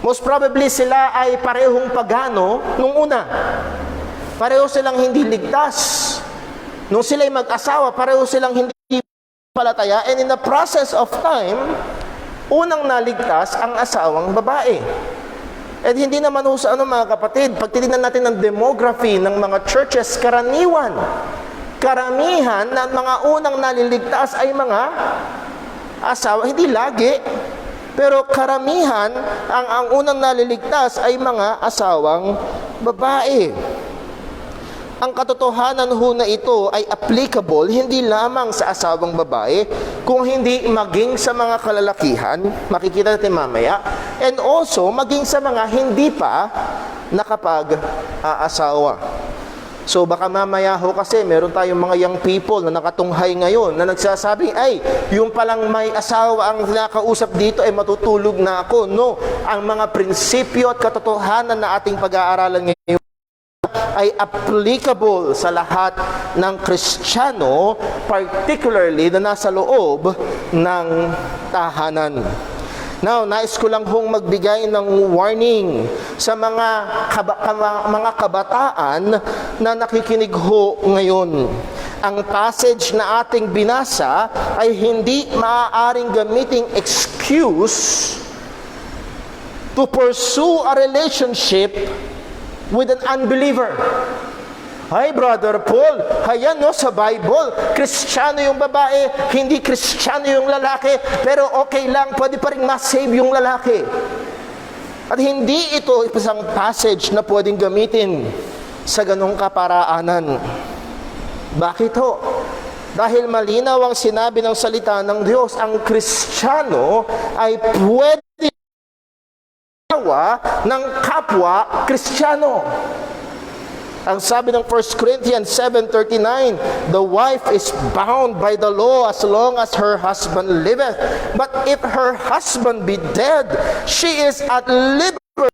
most probably sila ay parehong pagano nung una. Pareho silang hindi ligtas. Nung sila'y mag-asawa, pareho silang hindi palataya, and in the process of time, unang naligtas ang asawang babae. At hindi naman sa mga kapatid, pag titignan natin ang demography ng mga churches, karamihan ng mga unang naliligtas ay mga asawa, hindi lagi, pero karamihan, ang unang naliligtas ay mga asawang babae. Ang katotohanan ho na ito ay applicable hindi lamang sa asawang babae, kung hindi maging sa mga kalalakihan, makikita natin mamaya, and also maging sa mga hindi pa nakapag-aasawa. So baka mamaya ho kasi meron tayong mga young people na nakatunghay ngayon na nagsasabing, ay, yung palang may asawa ang nakausap dito ay matutulog na ako. No, ang mga prinsipyo at katotohanan na ating pag-aaralan ngayon ay applicable sa lahat ng Kristiyano, particularly na nasa loob ng tahanan. Now, nais ko lang hong magbigay ng warning sa mga kabataan na nakikinig ho ngayon. Ang passage na ating binasa ay hindi maaaring gamiting excuse to pursue a relationship with an unbeliever. Ay, Brother Paul, hayan no, sa Bible, Kristiyano yung babae, hindi Kristiyano yung lalaki, pero okay lang, pwede pa rin ma-save yung lalaki. At hindi ito isang passage na pwedeng gamitin sa ganong kaparaanan. Bakit ho? Dahil malinaw ang sinabi ng salita ng Diyos, ang Kristiyano ay pwede ng kapwa Kristiyano. Ang sabi ng 1 Corinthians 7:39, the wife is bound by the law as long as her husband liveth. But if her husband be dead, she is at liberty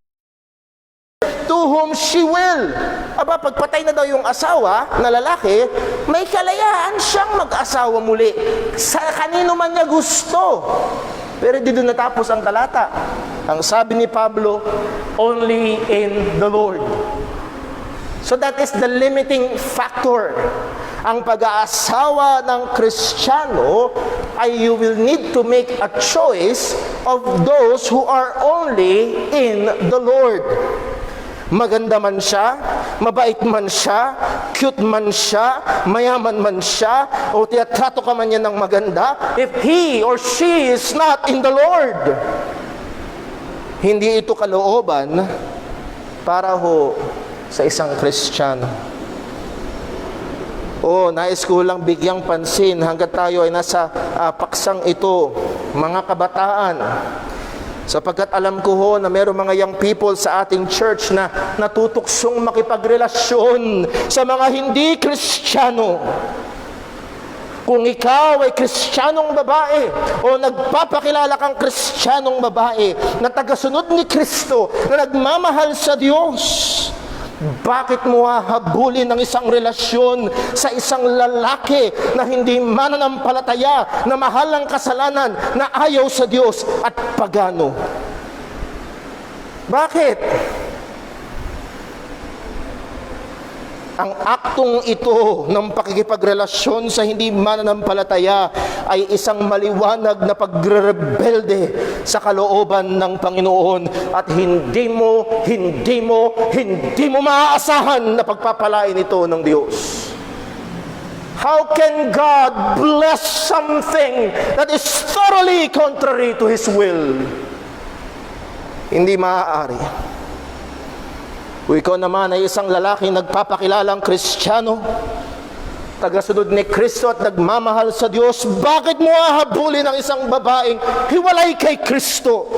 to whom she will. Aba, pagpatay na daw yung asawa na lalaki, may kalayaan siyang mag-asawa muli. Sa kanino man niya gusto. Pero di doon natapos ang talata. Ang sabi ni Pablo, only in the Lord. So that is the limiting factor. Ang pag-aasawa ng Kristiyano ay you will need to make a choice of those who are only in the Lord. Maganda man siya, mabait man siya, cute man siya, mayaman man siya, o tiyatrato ka man niya ng maganda, if he or she is not in the Lord, hindi ito kalooban para ho sa isang Kristiyano. Nais ko lang bigyang pansin hanggat tayo ay nasa paksang ito, mga kabataan. Sapagkat alam ko ho na mayroong mga young people sa ating church na natutuksong makipagrelasyon sa mga hindi Kristiyano. Kung ikaw ay Kristiyanong babae o nagpapakilala kang Kristiyanong babae na tagasunod ni Kristo, na nagmamahal sa Diyos, bakit mo hahabulin ng isang relasyon sa isang lalaki na hindi mananampalataya, na mahal ang kasalanan, na ayaw sa Diyos at pagano? Bakit? Ang aktong ito ng pakikipagrelasyon sa hindi mananampalataya ay isang maliwanag na pagrebelde sa kalooban ng Panginoon at hindi mo maaasahan na pagpapalain ito ng Diyos. How can God bless something that is thoroughly contrary to His will? Hindi maaari. Kung ikaw naman ay isang lalaki nagpapakilalang Kristiyano, tagasunod ni Kristo at nagmamahal sa Diyos, bakit mo hahabulin ang isang babaeng hiwalay kay Kristo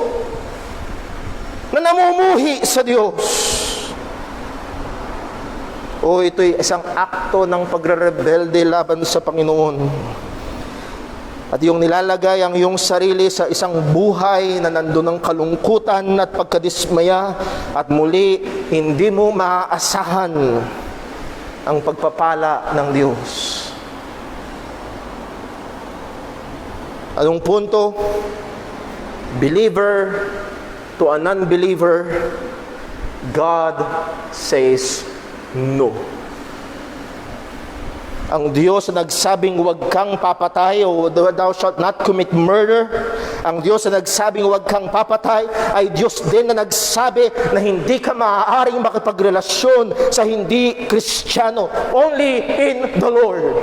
na namumuhi sa Diyos? Ito'y isang akto ng pagre-rebelde laban sa Panginoon. At yung nilalagay ang iyong sarili sa isang buhay na nandun ng kalungkutan at pagkadismaya, at muli, hindi mo maaasahan ang pagpapala ng Diyos. Anong punto? Believer to a non-believer, God says no. Ang Diyos na nagsabing huwag kang papatay o thou shalt not commit murder, ang Diyos na nagsabing huwag kang papatay ay Diyos din na nagsabi na hindi ka maaaring makipagrelasyon sa hindi Kristiyano. Only in the Lord.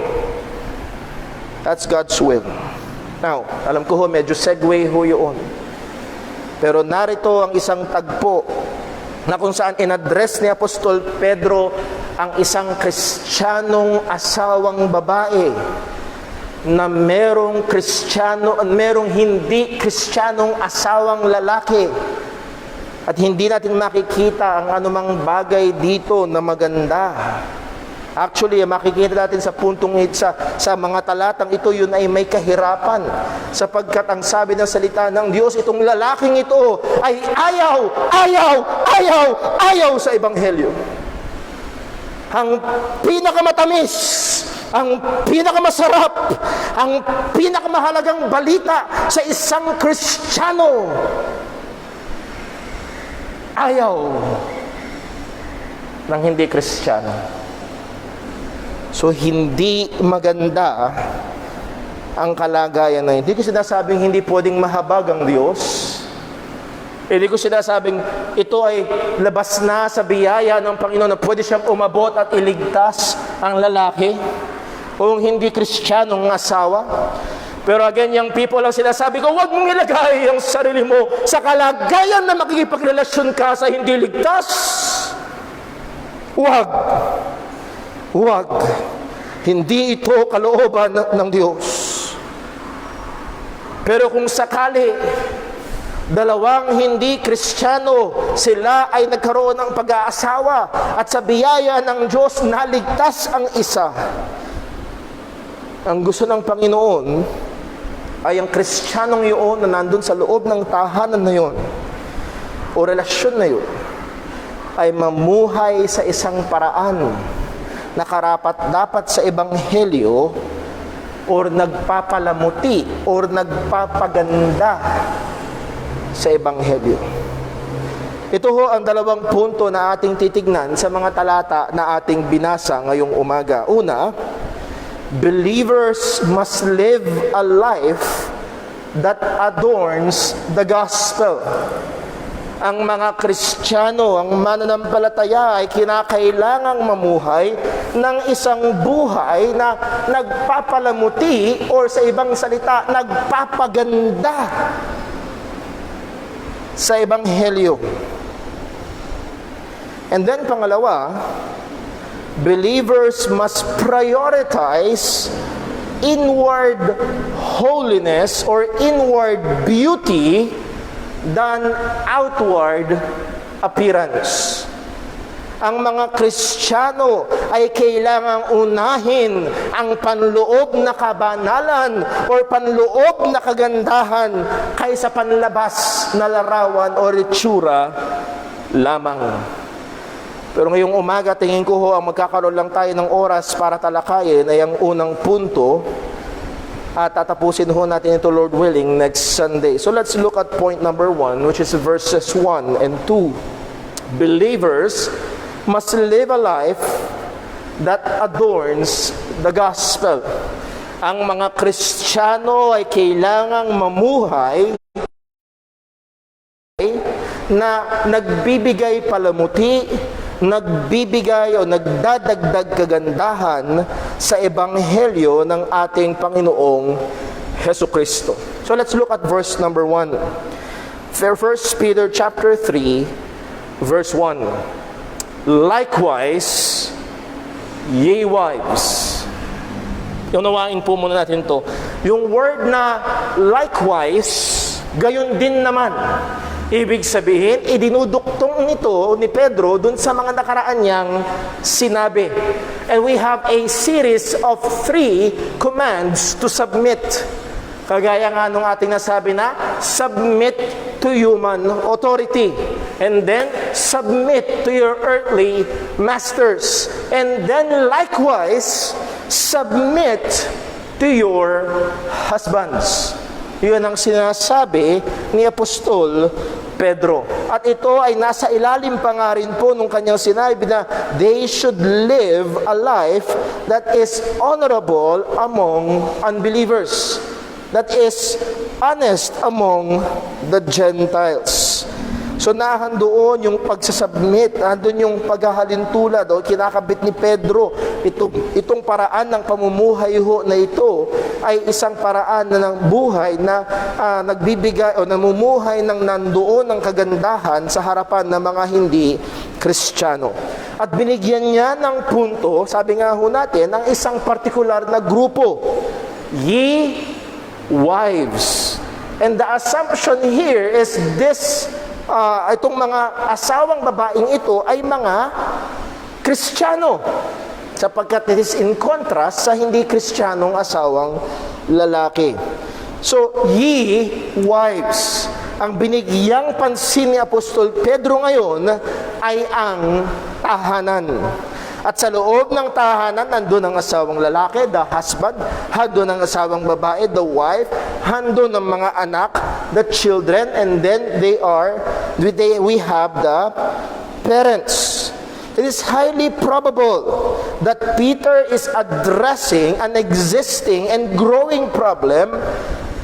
That's God's will. Now, alam ko ho, medyo segue ho yun. Pero narito ang isang tagpo na kung saan in-address ni Apostol Pedro ang isang Kristiyanong asawang babae na merong hindi Kristiyanong asawang lalaki. At hindi natin makikita ang anumang bagay dito na maganda. Actually, makikita natin sa puntong sa mga talatang ito, yun ay may kahirapan. Sapagkat ang sabi ng salita ng Diyos, itong lalaking ito ay ayaw sa Ebanghelyo. Ang pinakamatamis, ang pinakamasarap, ang pinakamahalagang balita sa isang Kristiyano, ayaw ng hindi Kristiyano. So, hindi maganda ang kalagayan na hindi ko sinasabing hindi pwedeng mahabag ang Diyos. Hindi ko sinasabing ito ay labas na sa biyaya ng Panginoon na pwede siyang umabot at iligtas ang lalaki o yung hindi Kristiyanong asawa. Pero again, yung people ang sinasabi ko, huwag mong ilagay ang sarili mo sa kalagayan na makikipagrelasyon ka sa hindi ligtas. Huwag. Hindi ito kalooban ng Diyos. Pero kung sakali, dalawang hindi Kristiyano, sila ay nagkaroon ng pag-aasawa at sa biyaya ng Diyos naligtas ang isa. Ang gusto ng Panginoon ay ang Kristiyanong yun na nandun sa loob ng tahanan na yun o relasyon na yun ay mamuhay sa isang paraan na karapat-dapat sa Ebanghelyo or nagpapalamuti or nagpapaganda sa Ebanghelyo. Ito ho ang dalawang punto na ating titignan sa mga talata na ating binasa ngayong umaga. Una, believers must live a life that adorns the gospel. Ang mga Kristiyano, ang mananampalataya ay kinakailangang mamuhay ng isang buhay na nagpapalamuti or sa ibang salita, nagpapaganda sa Ebanghelyo. And then pangalawa, believers must prioritize inward holiness or inward beauty than outward appearance. Ang mga Kristiyano ay kailangang unahin ang panloob na kabanalan o panloob na kagandahan kaysa panlabas na larawan o ritsura lamang. Pero ngayong umaga, tingin ko ho, ang magkakaroon lang tayo ng oras para talakayin ay ang unang punto. At tatapusin ho natin ito, Lord willing, next Sunday. So let's look at point number 1, which is verses 1 and 2. Believers must live a life that adorns the gospel. Ang mga Kristiyano ay kailangang mamuhay na nagbibigay palamuti, nagbibigay o nagdadagdag kagandahan sa Ebanghelyo ng ating Panginoong Hesukristo. So let's look at verse number 1. 1 Peter chapter 3, verse 1. Likewise, ye wives. Unawain po muna natin to. Yung word na likewise, gayon din naman. Ibig sabihin, idinuduktong nito ni Pedro dun sa mga nakaraan niyang sinabi. And we have a series of 3 commands to submit. Kagaya nga nung ating nasabi na, submit to human authority. And then, submit to your earthly masters. And then, likewise, submit to your husbands. Yun ang sinasabi ni Apostol Pedro. At ito ay nasa ilalim pa nga rin po nung kanyang sinabi na they should live a life that is honorable among unbelievers. That is honest among the Gentiles. So nahandoon yung pagsasubmit, nandun yung paghahalintulad o kinakabit ni Pedro. Itong paraan ng pamumuhay ho na ito ay isang paraan na ng buhay na nagbibigay o namumuhay ng nandoon ng kagandahan sa harapan ng mga hindi Kristiyano. At binigyan niya ng punto, sabi nga ho natin, ng isang partikular na grupo. Ye wives. And the assumption here is this, itong mga asawang babaeng ito ay mga Kristiyano. sapagkat it is in contrast sa hindi Kristiyanong asawang lalaki. So, ye wives, ang binigyang pansin ni Apostol Pedro ngayon ay ang tahanan. At sa loob ng tahanan, nandun ang asawang lalaki, the husband, handun ang asawang babae, the wife, handun ang mga anak, the children, and then we have the parents. It is highly probable that Peter is addressing an existing and growing problem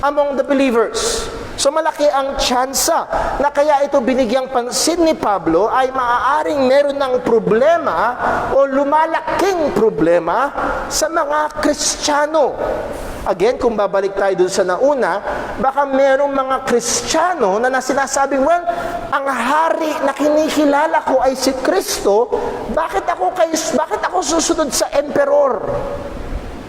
among the believers. So malaki ang tsansa na kaya ito binigyang pansin ni Pablo ay maaaring meron ng problema o lumalaking problema sa mga Kristiyano. Again, kung babalik tayo dun sa nauna, baka merong mga Kristiyano na sinasabing, well, ang hari na kinikilala ko ay si Kristo, bakit ako susunod sa emperor?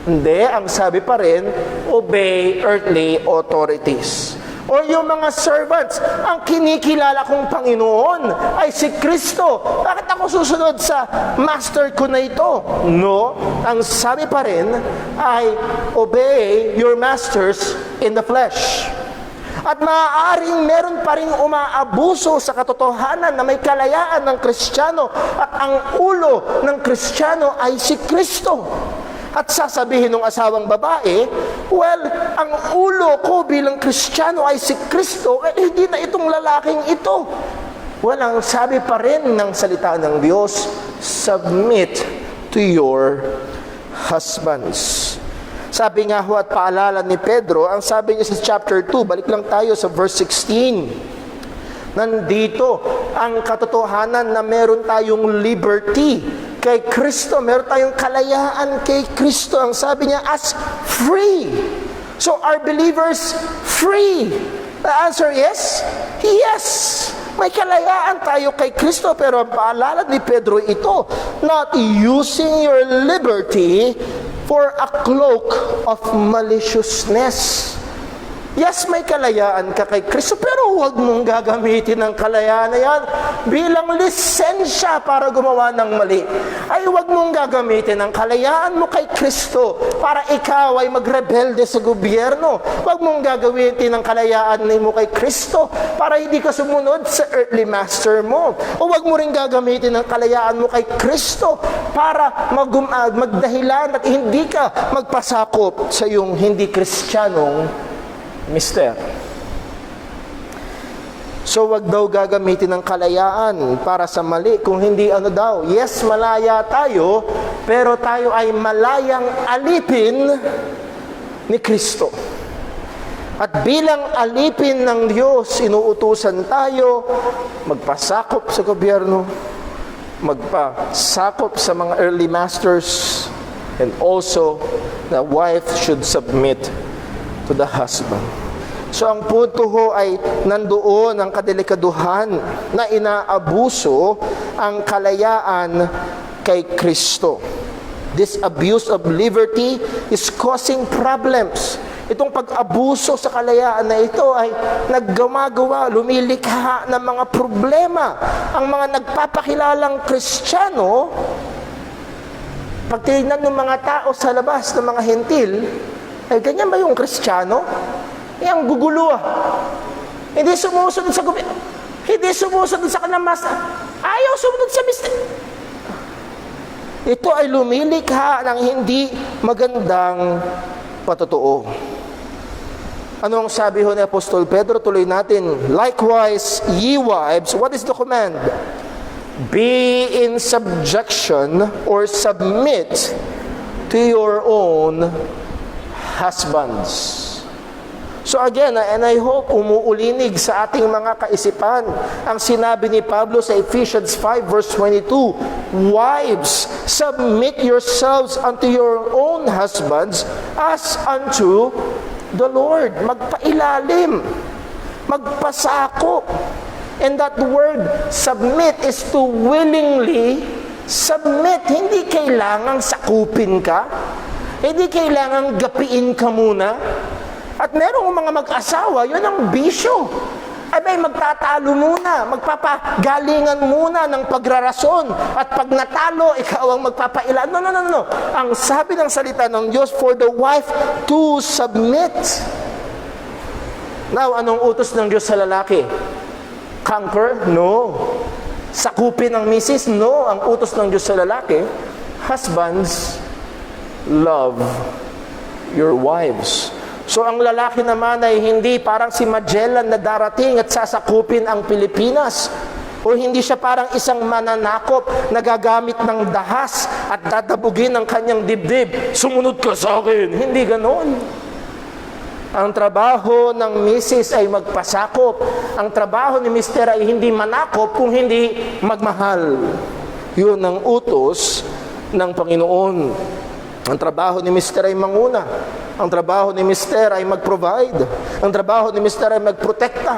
Hindi, ang sabi pa rin, obey earthly authorities. O yung mga servants, ang kinikilala kong Panginoon ay si Kristo. Bakit ako susunod sa master ko na ito? No, ang sabi pa rin ay obey your masters in the flesh. At maaaring meron pa rin umaabuso sa katotohanan na may kalayaan ng Kristiyano at ang ulo ng Kristiyano ay si Kristo. At sasabihin ng asawang babae, well, ang ulo ko bilang Kristiyano ay si Kristo, hindi na itong lalaking ito. Well, ang sabi pa rin ng salita ng Diyos, submit to your husbands. Sabi nga ho at paalala ni Pedro, ang sabi niya sa chapter 2, balik lang tayo sa verse 16. Nandito ang katotohanan na meron tayong liberty kay Kristo, meron tayong kalayaan kay Kristo. Ang sabi niya, as free. So, are believers free? The answer is, yes. May kalayaan tayo kay Kristo, pero ang paalala ni Pedro ito, not using your liberty for a cloak of maliciousness. Yes, may kalayaan ka kay Kristo, pero huwag mong gagamitin ang kalayaan na yan bilang lisensya para gumawa ng mali. Ay, huwag mong gagamitin ang kalayaan mo kay Kristo para ikaw ay magrebelde sa gobyerno. Huwag mong gagamitin ang kalayaan mo kay Kristo para hindi ka sumunod sa earthly master mo. O huwag mo rin gagamitin ang kalayaan mo kay Kristo para magdahilan at hindi ka magpasakop sa iyong hindi Kristiyanong mister. So, wag daw gagamitin ng kalayaan para sa mali. Kung hindi yes, malaya tayo, pero tayo ay malayang alipin ni Kristo. At bilang alipin ng Diyos, inuutusan tayo magpasakop sa gobyerno, magpasakop sa mga earthly masters, and also the wife should submit to the husband. So ang punto ho ay nandoon ang kadelikaduhan na inaabuso ang kalayaan kay Kristo. This abuse of liberty is causing problems. Itong pag-abuso sa kalayaan na ito ay naggumagawa, lumilikha ng mga problema. Ang mga nagpapakilalang Kristiyano, pag tinignan ng mga tao sa labas ng mga hentil, ay ganyan ba yung Kristiyano? Ang gugulo Hindi sumusunod sa gobyerno. Hindi sumusunod sa kanyang master. Ayaw sumunod sa mister. Ito ay lumilikha ng hindi magandang patotoo. Anong sabi ho ni Apostol Pedro? Tuloy natin. Likewise, ye wives, what is the command? Be in subjection or submit to your own husbands. So again, and I hope umuulinig sa ating mga kaisipan ang sinabi ni Pablo sa Ephesians 5 verse 22, wives, submit yourselves unto your own husbands as unto the Lord. Magpailalim, magpasakop. And that word submit is to willingly submit. Hindi kailangang sakupin ka. Hindi kailangang gapiin ka muna. At merong mga mag-asawa, yun ang bisyo. Abay, magtatalo muna, magpapagalingan muna ng pagrarason. At pag natalo, ikaw ang magpapailan. No. Ang sabi ng salita ng Diyos, for the wife to submit. Now, anong utos ng Diyos sa lalaki? Conquer? No. Sakupin ang misis? No. Ang utos ng Diyos sa lalaki, husbands, love your wives. So ang lalaki naman ay hindi parang si Magellan na darating at sasakupin ang Pilipinas. O hindi siya parang isang mananakop na gagamit ng dahas at dadabugin ang kanyang dibdib. Sumunod ka sa akin. Hindi ganon. Ang trabaho ng misis ay magpasakop. Ang trabaho ni mister ay hindi manakop kung hindi magmahal. Yun ang utos ng Panginoon. Ang trabaho ni mister ay manguna. Ang trabaho ni mister ay mag-provide. Ang trabaho ni mister ay magprotekta.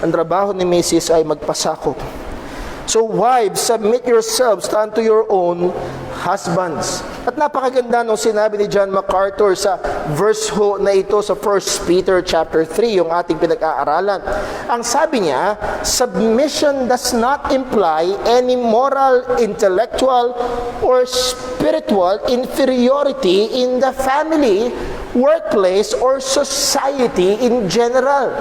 Ang trabaho ni misis ay magpasakop. So wives, submit yourselves unto your own husbands. At napakaganda nung sinabi ni John MacArthur sa verse ho na ito sa 1 Peter chapter 3, yung ating pinag-aaralan. Ang sabi niya, submission does not imply any moral, intellectual, or spiritual inferiority in the family, workplace, or society in general.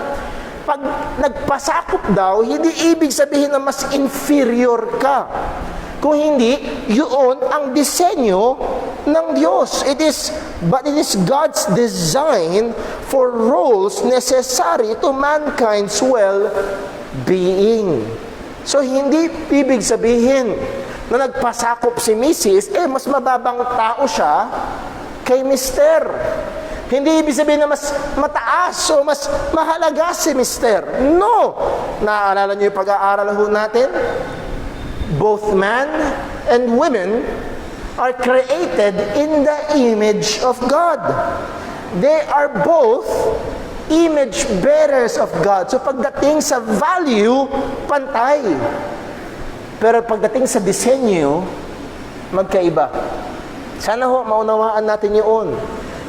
Pag nagpasakop daw, hindi ibig sabihin na mas inferior ka. Kung hindi, yun ang disenyo ng Diyos. But it is God's design for roles necessary to mankind's well-being. So hindi ibig sabihin na nagpasakop si Mrs., mas mababang tao siya kay Mister. Hindi ibig sabihin na mas mataas o mas mahalaga si Mister. No! Naaalala niyo yung pag-aaral ho natin? Both man and women are created in the image of God. They are both image bearers of God. So pagdating sa value, pantay. Pero pagdating sa disenyo, magkaiba. Sana ho, maunawaan natin yun.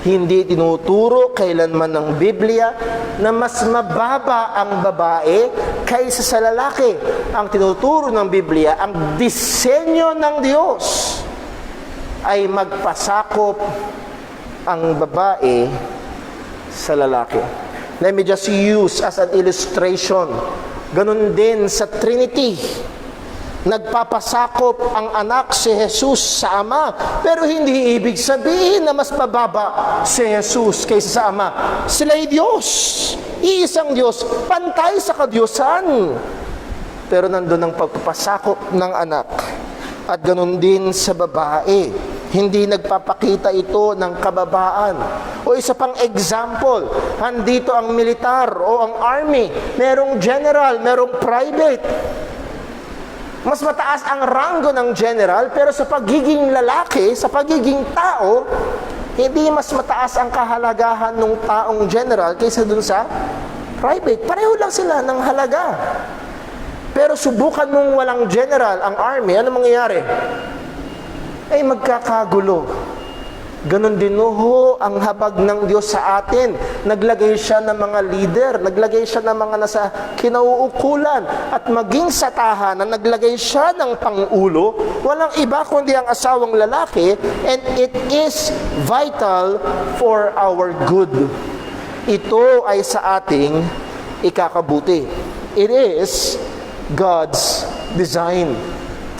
Hindi tinuturo kailanman ng Biblia na mas mababa ang babae kaysa sa lalaki. Ang tinuturo ng Biblia, ang disenyo ng Diyos ay magpasakop ang babae sa lalaki. Let me just use as an illustration. Ganun din sa Trinity. Nagpapasakop ang anak si Jesus sa Ama, pero hindi ibig sabihin na mas mababa si Jesus kaysa sa Ama. Sila'y Diyos, iisang Diyos, pantay sa kadyosan. Pero nandun ang pagpapasakop ng anak. At ganun din sa babae. Hindi nagpapakita ito ng kababaan. O isa pang example, handito ang militar o ang army, merong general, merong private. Mas mataas ang ranggo ng general, pero sa pagiging lalaki, sa pagiging tao, hindi mas mataas ang kahalagahan ng taong general kaysa dun sa private. Pareho lang sila ng halaga. Pero subukan mong walang general ang army, ano mangyayari? Ay magkakagulo. Ganon din ho ang habag ng Diyos sa atin. Naglagay siya ng mga leader, naglagay siya ng mga nasa kinauukulan, at maging sa tahanan, naglagay siya ng pangulo. Walang iba kundi ang asawang lalaki, and it is vital for our good. Ito ay sa ating ikakabuti. It is God's design.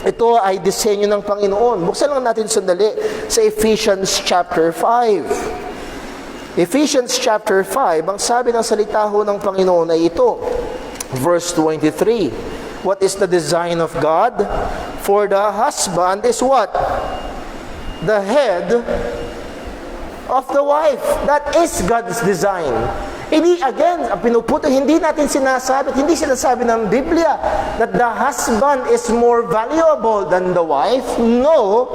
Ito ay disenyo ng Panginoon. Buksan lang natin sandali sa Ephesians chapter 5. Ephesians chapter 5, ang sabi ng salita ho ng Panginoon ay ito. Verse 23. What is the design of God? For the husband is what? The head of the wife. That is God's design. Hindi, again, ang pinuputo, hindi natin sinasabi, hindi sinasabi ng Biblia that the husband is more valuable than the wife. No.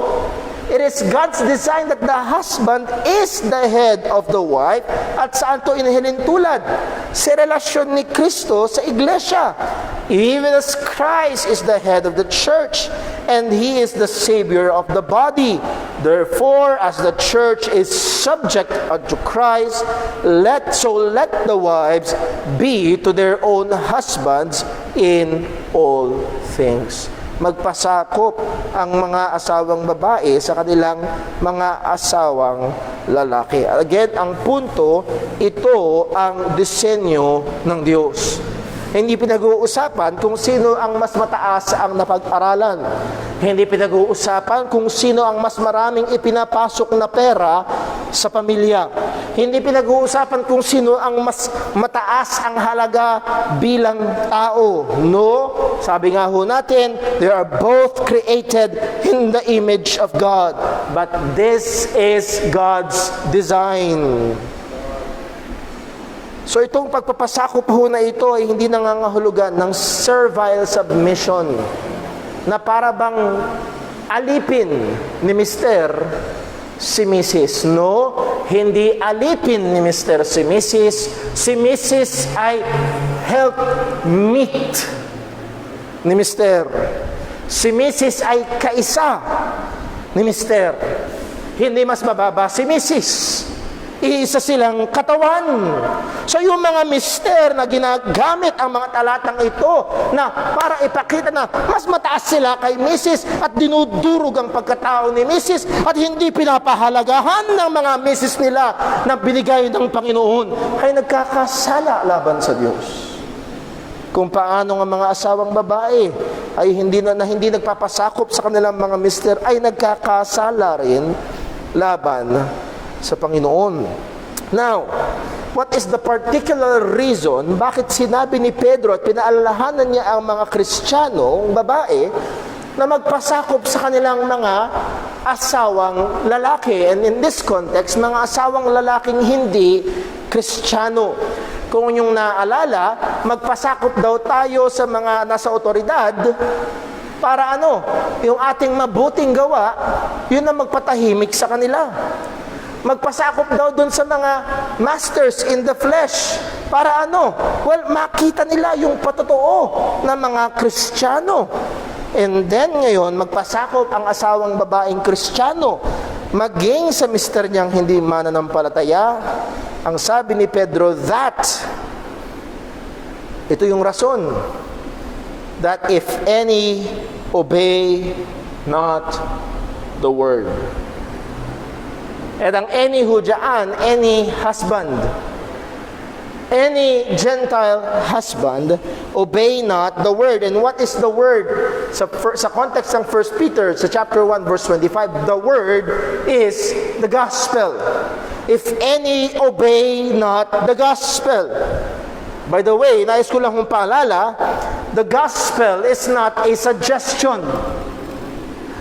It is God's design that the husband is the head of the wife. At saan ito inihilin tulad? Sa relasyon ni Kristo sa iglesia. Even as Christ is the head of the church, and He is the Savior of the body. Therefore, as the church is subject unto Christ, let the wives be to their own husbands in all things. Magpasakop ang mga asawang babae sa kanilang mga asawang lalaki. Again, ang punto, ito ang disenyo ng Diyos. Hindi pinag-uusapan kung sino ang mas mataas ang napag-aralan. Hindi pinag-uusapan kung sino ang mas maraming ipinapasok na pera sa pamilya. Hindi pinag-uusapan kung sino ang mas mataas ang halaga bilang tao. No, sabi nga ho natin, they are both created in the image of God. But this is God's design. So itong pagpapasakop ho na ito ay hindi nangangahulugan ng servile submission na para bang alipin ni Mr. si Mrs. No, hindi alipin ni Mr. si Mrs. Si Mrs. ay help meet ni Mr. Si Mrs. ay kaisa ni Mr. Hindi mas mababa si Mrs. Iisa silang katawan. So yung mga mister na ginagamit ang mga talatang ito na para ipakita na mas mataas sila kay Mrs. at dinudurog ang pagkatao ni Mrs. at hindi pinapahalagahan ng mga Mrs. nila na binigay ng Panginoon, ay nagkakasala laban sa Diyos. Kung paano ng mga asawang babae ay hindi nagpapasakop sa kanilang mga mister, ay nagkakasala rin laban sa Panginoon. Now, what is the particular reason bakit sinabi ni Pedro at pinaalalahanan niya ang mga Kristiyano, babae, na magpasakop sa kanilang mga asawang lalaki? And in this context, mga asawang lalaking hindi Kristiyano. Kung yung naalala, magpasakop daw tayo sa mga nasa otoridad para yung ating mabuting gawa, yun ang magpatahimik sa kanila. Magpasakop daw dun sa mga masters in the flesh. Para makita nila yung patotoo ng mga Kristiyano. And then ngayon, magpasakop ang asawang babaeng Kristiyano, maging sa mister niyang hindi mananampalataya. Ang sabi ni Pedro, ito yung rason, that if any obey not the word. At ang any ho dyan, any husband, any Gentile husband, obey not the word. And what is the word? Sa context ng 1 Peter, sa chapter 1, verse 25, the word is the gospel. If any obey not the gospel. By the way, nais ko lang kong paalala, the gospel is not a suggestion.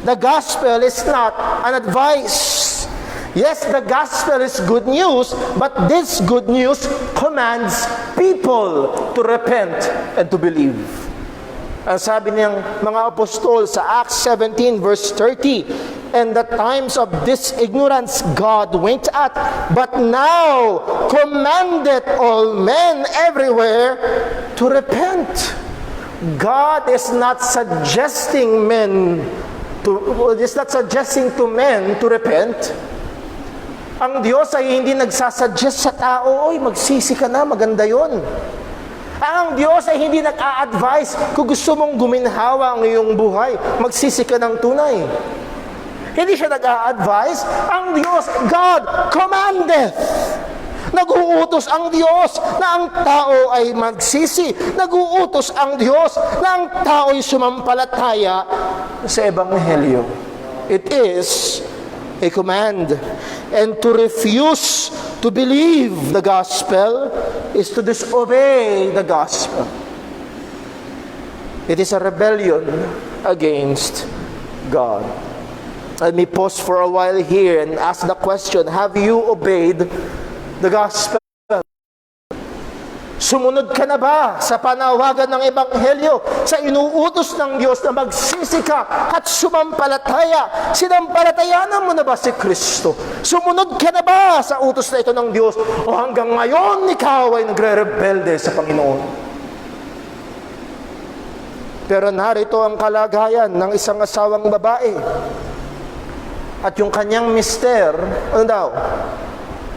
The gospel is not an advice. Yes, the gospel is good news, but this good news commands people to repent and to believe. Ang sabi ng mga apostol sa Acts 17 verse 30, and the times of this ignorance God winked at, but now commanded all men everywhere to repent. God is not suggesting to men to repent. Ang Diyos ay hindi nagsasuggest sa tao, oy, magsisi ka na, maganda yon. Ang Diyos ay hindi nag-a-advise, kung gusto mong guminhawa ang iyong buhay, magsisi ka ng tunay. Hindi siya nag-a-advise. Ang Diyos, God commandeth. Nag-uutos ang Diyos na ang tao ay magsisi. Nag-uutos ang Diyos na ang tao ay sumampalataya sa Ebanghelyo. It is a command. And to refuse to believe the gospel is to disobey the gospel. It is a rebellion against God. Let me pause for a while here and ask the question, have you obeyed the gospel? Sumunod ka na ba sa panawagan ng Ebanghelyo, sa inuutos ng Diyos na magsisi ka at sumampalataya? Sinampalatayanan mo na ba si Kristo? Sumunod ka na ba sa utos na ito ng Diyos? O hanggang ngayon ikaw ay nagre-rebelde sa Panginoon? Pero narito ang kalagayan ng isang asawang babae At yung kanyang mister, ano daw?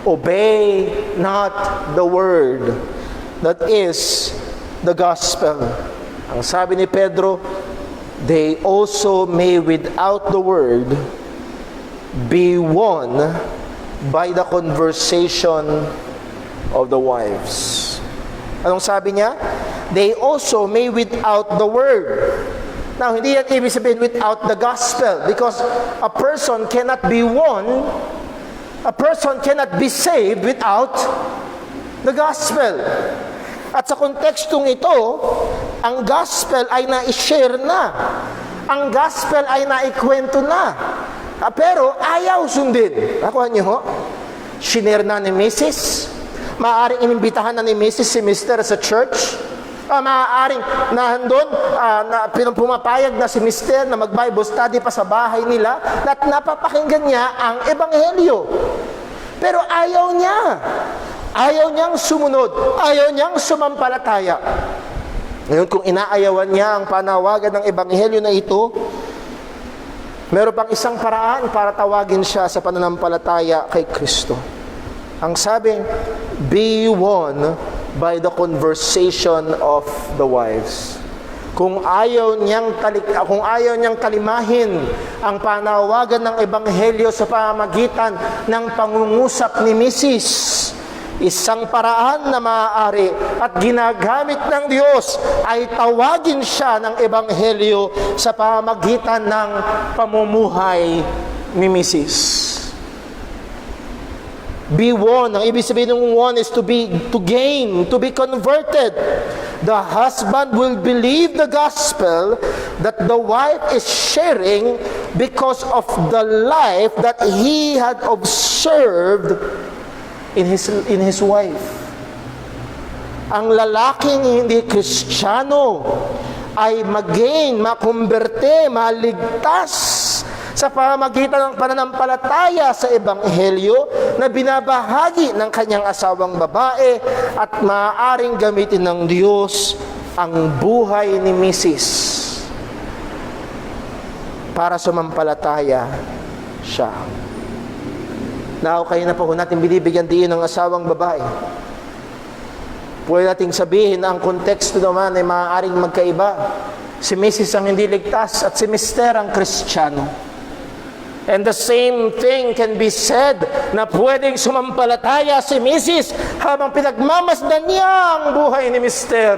Obey not the word. That is the gospel. Ang sabi ni Pedro, they also may without the word be won by the conversation of the wives. Anong sabi niya? They also may without the word. Now, hindi yan ibig sabihin without the gospel, because a person cannot be won, a person cannot be saved without the gospel. At sa kontekstong ito, ang gospel ay na-share na. Ang gospel ay naikwento na. Pero ayaw sundin. Nakuha niyo ho? Shinare na ni Mrs. Maaaring inimbitahan na ni Mrs. si Mr. sa church. Maaaring nahandon, pumapayag na si Mr. na mag-Bible study pa sa bahay nila at napapakinggan niya ang ebanghelyo. Pero ayaw niya. Ayaw niyang sumunod. Ayaw niyang sumampalataya. Ngayon, kung inaayawan niya ang panawagan ng ebanghelyo na ito, meron pang isang paraan para tawagin siya sa pananampalataya kay Kristo. Ang sabing, be won by the conversation of the wives. Kung ayaw niyang kalimahin ang panawagan ng ebanghelyo sa pamamagitan ng pangungusap ni Mrs., isang paraan na maaari at ginagamit ng Diyos ay tawagin siya ng ebanghelyo sa pamamagitan ng pamumuhay ni Mrs. Be won. Ang ibig sabihin ng won is to gain, to be converted. The husband will believe the gospel that the wife is sharing because of the life that he had observed in his wife. Ang lalaking hindi Kristiyano ay mag-gain, makumberte, maligtas sa pamamagitan ng pananampalataya sa ebanghelyo na binabahagi ng kanyang asawang babae at maaaring gamitin ng Diyos ang buhay ni Mrs. para sumampalataya siya. Now, kayo na po natin binibigyan diin ng asawang babae. Pwede nating sabihin na ang konteksto naman ay maaaring magkaiba. Si Mrs. ang hindi ligtas at si Mr. ang Kristiyano. And the same thing can be said na pwedeng sumampalataya si Mrs. habang pinagmamasdan niya ang buhay ni Mr.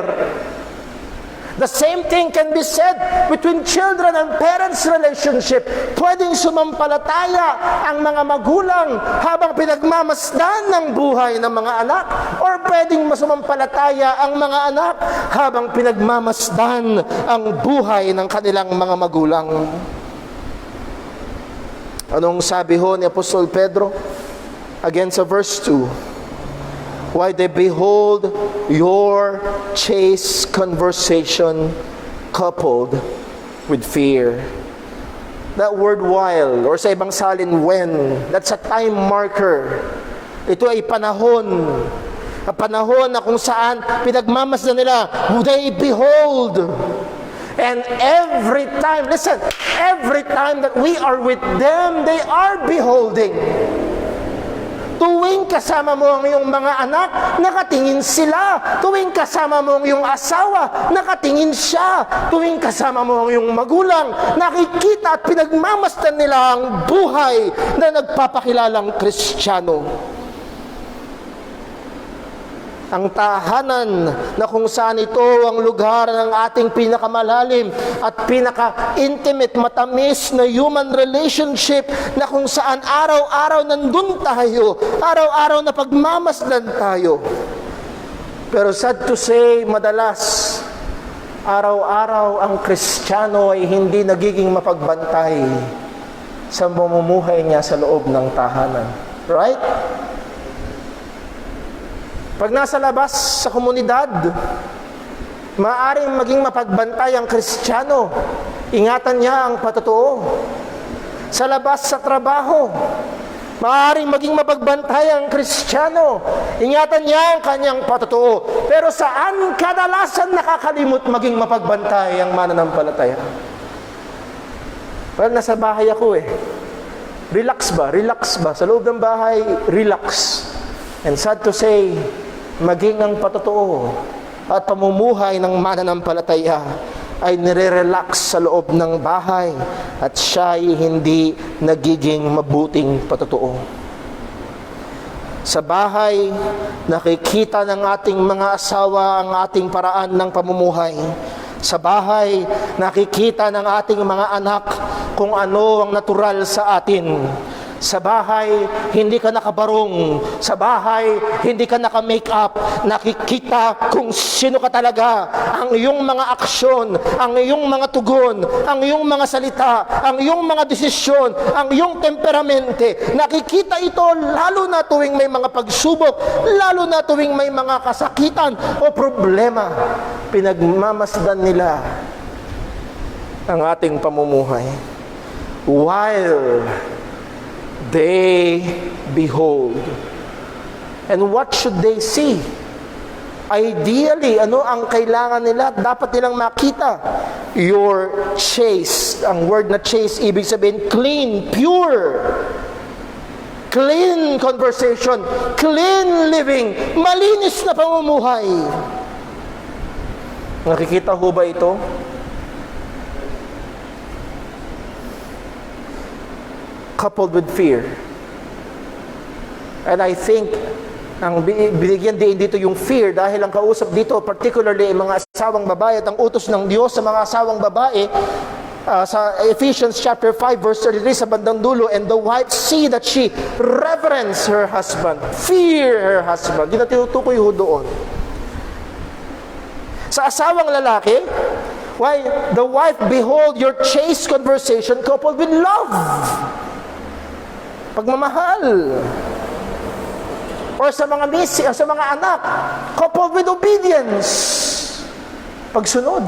The same thing can be said between children and parents relationship. Pwedeng sumampalataya ang mga magulang habang pinagmamasdan ng buhay ng mga anak, or pwedeng masumampalataya ang mga anak habang pinagmamasdan ang buhay ng kanilang mga magulang. Anong sabi ho ni Apostol Pedro? Again sa verse 2. Why they behold your chaste conversation coupled with fear. That word while, or sa ibang salin when, that's a time marker. Ito ay panahon. Panahon na kung saan pinagmamasdan nila, they behold. And every time, listen, every time that we are with them, they are beholding. Tuwing kasama mo ang iyong mga anak, nakatingin sila. Tuwing kasama mo ang iyong asawa, nakatingin siya. Tuwing kasama mo ang iyong magulang, nakikita at pinagmamasdan nila ang buhay na nagpapakilalang Kristiyano. Ang tahanan na kung saan ito ang lugar ng ating pinakamalalim at pinaka-intimate, matamis na human relationship na kung saan araw-araw nandun tayo, araw-araw na pagmamasdan tayo. Pero sad to say, madalas, araw-araw ang Kristiyano ay hindi nagiging mapagbantay sa mamumuhay niya sa loob ng tahanan. Right? Pag nasa labas sa komunidad, maaaring maging mapagbantay ang Kristiyano. Ingatan niya ang patotoo. Sa labas sa trabaho, maaaring maging mapagbantay ang Kristiyano. Ingatan niya ang kanyang patotoo. Pero saan kadalasan nakakalimot maging mapagbantay ang mananampalataya? Well, nasa bahay ako Relax ba? Relax ba? Sa loob ng bahay, relax. And sad to say, maging ang patotoo at pamumuhay ng mananampalataya ay nire-relax sa loob ng bahay at siya'y hindi nagiging mabuting patotoo. Sa bahay, nakikita ng ating mga asawa ang ating paraan ng pamumuhay. Sa bahay, nakikita ng ating mga anak kung ano ang natural sa atin. Sa bahay, hindi ka nakabarong. Sa bahay, hindi ka naka-make up. Nakikita kung sino ka talaga. Ang iyong mga aksyon, ang iyong mga tugon, ang iyong mga salita, ang iyong mga desisyon, ang iyong temperamente. Nakikita ito lalo na tuwing may mga pagsubok, lalo na tuwing may mga kasakitan o problema. Pinagmamasdan nila ang ating pamumuhay. While they behold. And what should they see? Ideally, ano ang kailangan nila? Dapat nilang makita. Your chaste. Ang word na chaste, ibig sabihin clean, pure. Clean conversation, clean living, malinis na pamumuhay. Nakikita ho ba ito? Coupled with fear. And I think ang binigyan din dito yung fear dahil ang kausap dito particularly ang mga asawang babae at ang utos ng Diyos sa mga asawang babae sa Ephesians chapter 5 verse 33 sa bandang dulo, and the wife see that she reverence her husband, fear her husband. Di na tinutukoy ho doon. Sa asawang lalaki, why the wife behold your chaste conversation coupled with love, pagmamahal. Or sa mga sa mga anak, coupled with obedience, pagsunod.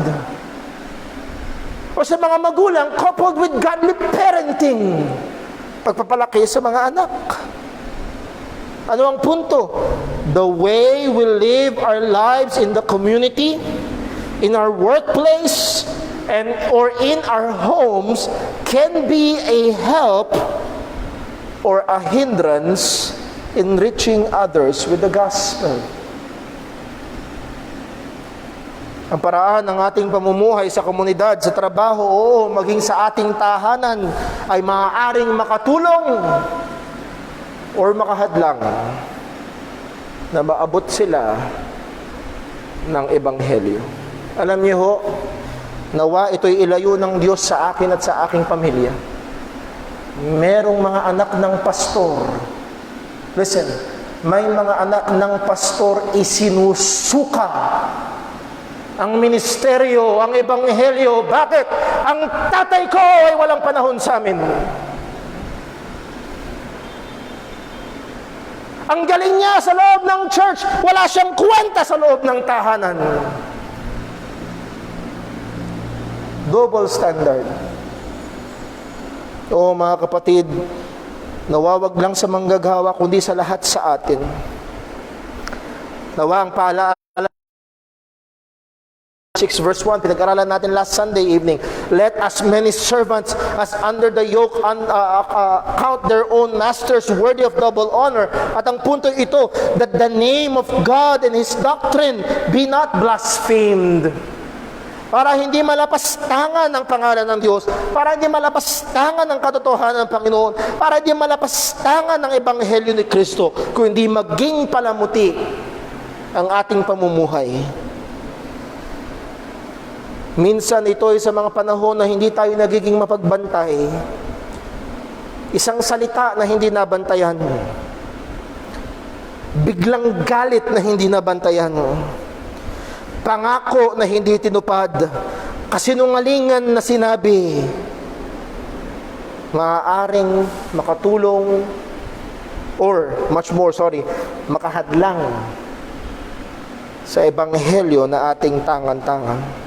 Or sa mga magulang, coupled with godly parenting, pagpapalaki sa mga anak. Ano ang punto? The way we live our lives in the community, in our workplace, and or in our homes can be a help or a hindrance in reaching others with the gospel. Ang paraan ng ating pamumuhay sa komunidad, sa trabaho, oo, maging sa ating tahanan ay maaaring makatulong or makahadlang na maabot sila ng ebanghelyo. Alam niyo ho, nawa ito'y ilayo ng Diyos sa akin at sa aking pamilya. Merong mga anak ng pastor. Listen, may mga anak ng pastor isinusuka ang ministeryo, ang ebanghelyo. Bakit? Ang tatay ko ay walang panahon sa amin. Ang galing niya sa loob ng church, wala siyang kwenta sa loob ng tahanan. Double standard. O mga kapatid, nawawag lang sa manggagawa, kundi sa lahat sa atin. Nawa ang paalaala 6 verse 1, pinag-aralan natin last Sunday evening. Let as many servants as under the yoke count their own masters worthy of double honor. At ang punto ito, that the name of God and His doctrine be not blasphemed. Para hindi malapastangan ang pangalan ng Diyos, para hindi malapastangan ang katotohanan ng Panginoon, para hindi malapastangan ang ebanghelyo ni Kristo, kundi maging palamuti ang ating pamumuhay. Minsan ito ay sa mga panahon na hindi tayo nagiging mapagbantay. Isang salita na hindi nabantayan. Biglang galit na hindi nabantayan. Pangako na hindi tinupad. Kasinungalingan na sinabi. Maaaring makatulong or makahadlang sa ebanghelyo na ating tangan-tangan.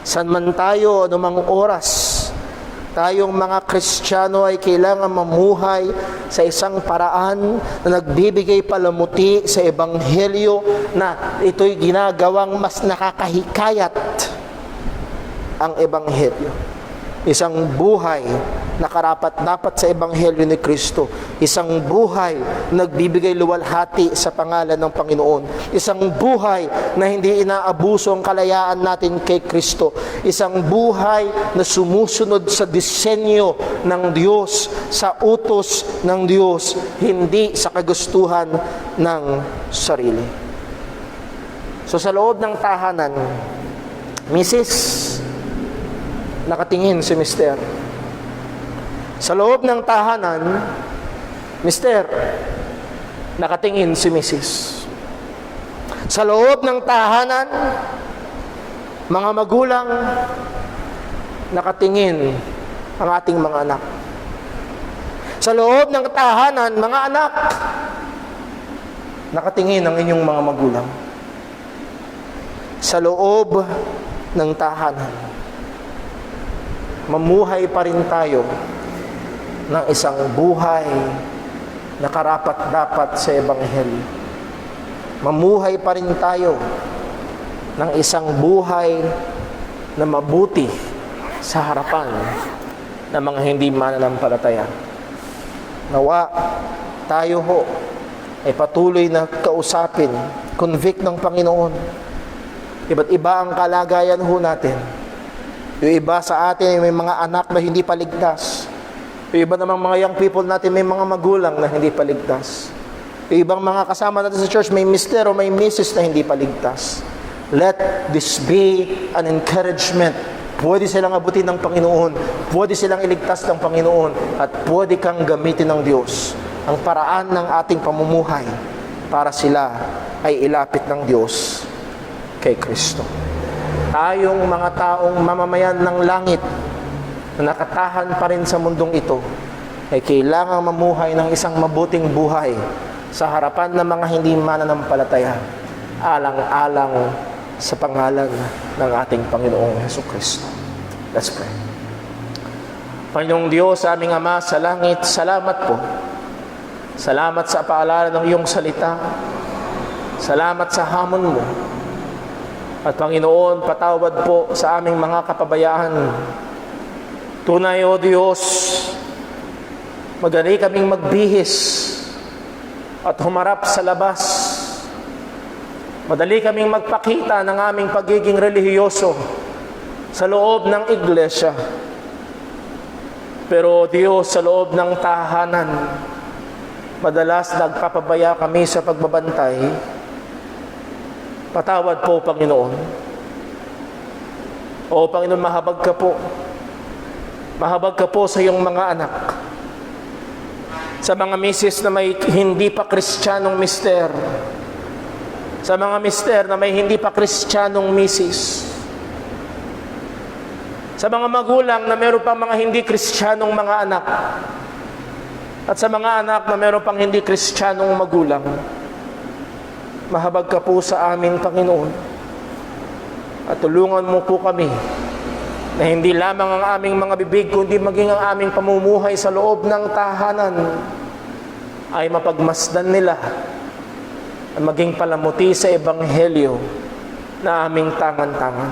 San man tayo, anumang oras, tayong mga Kristiyano ay kailangan mamuhay sa isang paraan na nagbibigay palamuti sa ebanghelyo na ito'y ginagawang mas nakakahikayat ang ebanghelyo. Isang buhay na karapat-dapat sa Ebanghelyo ni Kristo. Isang buhay nagbibigay luwalhati sa pangalan ng Panginoon. Isang buhay na hindi inaabuso ang kalayaan natin kay Kristo. Isang buhay na sumusunod sa disenyo ng Diyos, sa utos ng Diyos, hindi sa kagustuhan ng sarili. So sa loob ng tahanan, Mrs., nakatingin si Mister. Sa loob ng tahanan, Mister, nakatingin si Mrs. Sa loob ng tahanan, mga magulang, nakatingin ang ating mga anak. Sa loob ng tahanan, mga anak, nakatingin ang inyong mga magulang. Sa loob ng tahanan, mamuhay pa rin tayo ng isang buhay na karapat-dapat sa Ebanghelyo. Mamuhay pa rin tayo ng isang buhay na mabuti sa harapan ng mga hindi mananampalataya. Nawa tayo ho ay patuloy na kausapin, convict ng Panginoon. Iba't iba ang kalagayan ho natin. Yung iba sa atin may mga anak na hindi pa ligtas. Yung iba namang mga young people natin may mga magulang na hindi pa ligtas. Yung ibang mga kasama natin sa church may mister o may missus na hindi pa ligtas. Let this be an encouragement. Pwede silang abutin ng Panginoon. Pwede silang iligtas ng Panginoon. At pwede kang gamitin ng Diyos ang paraan ng ating pamumuhay para sila ay ilapit ng Diyos kay Kristo. Tayong mga taong mamamayan ng langit na nakatahan pa rin sa mundong ito ay kailangang mamuhay ng isang mabuting buhay sa harapan ng mga hindi mananampalataya, alang-alang sa pangalan ng ating Panginoong Hesukristo. Let's pray. Panginoong Diyos, aming Ama sa langit, salamat po. Salamat sa paalala ng iyong salita. Salamat sa hamon mo. At Panginoon, patawad po sa aming mga kapabayaan. Tunay, O Diyos, madali kaming magbihis at humarap sa labas. Madali kaming magpakita ng aming pagiging relihiyoso sa loob ng iglesia. Pero Diyos, sa loob ng tahanan, madalas nagpapabaya kami sa pagbabantay. Patawad po, Panginoon. O Panginoon, mahabag ka po. Mahabag ka po sa iyong mga anak. Sa mga misis na may hindi pa Kristiyanong mister. Sa mga mister na may hindi pa Kristiyanong misis. Sa mga magulang na meron pang mga hindi Kristiyanong mga anak. At sa mga anak na meron pang hindi Kristiyanong magulang. Mahabag ka po sa amin, Panginoon. At tulungan mo po kami na hindi lamang ang aming mga bibig, kundi maging ang aming pamumuhay sa loob ng tahanan ay mapagmasdan nila at maging palamuti sa Ebanghelyo na aming tangan-tangan.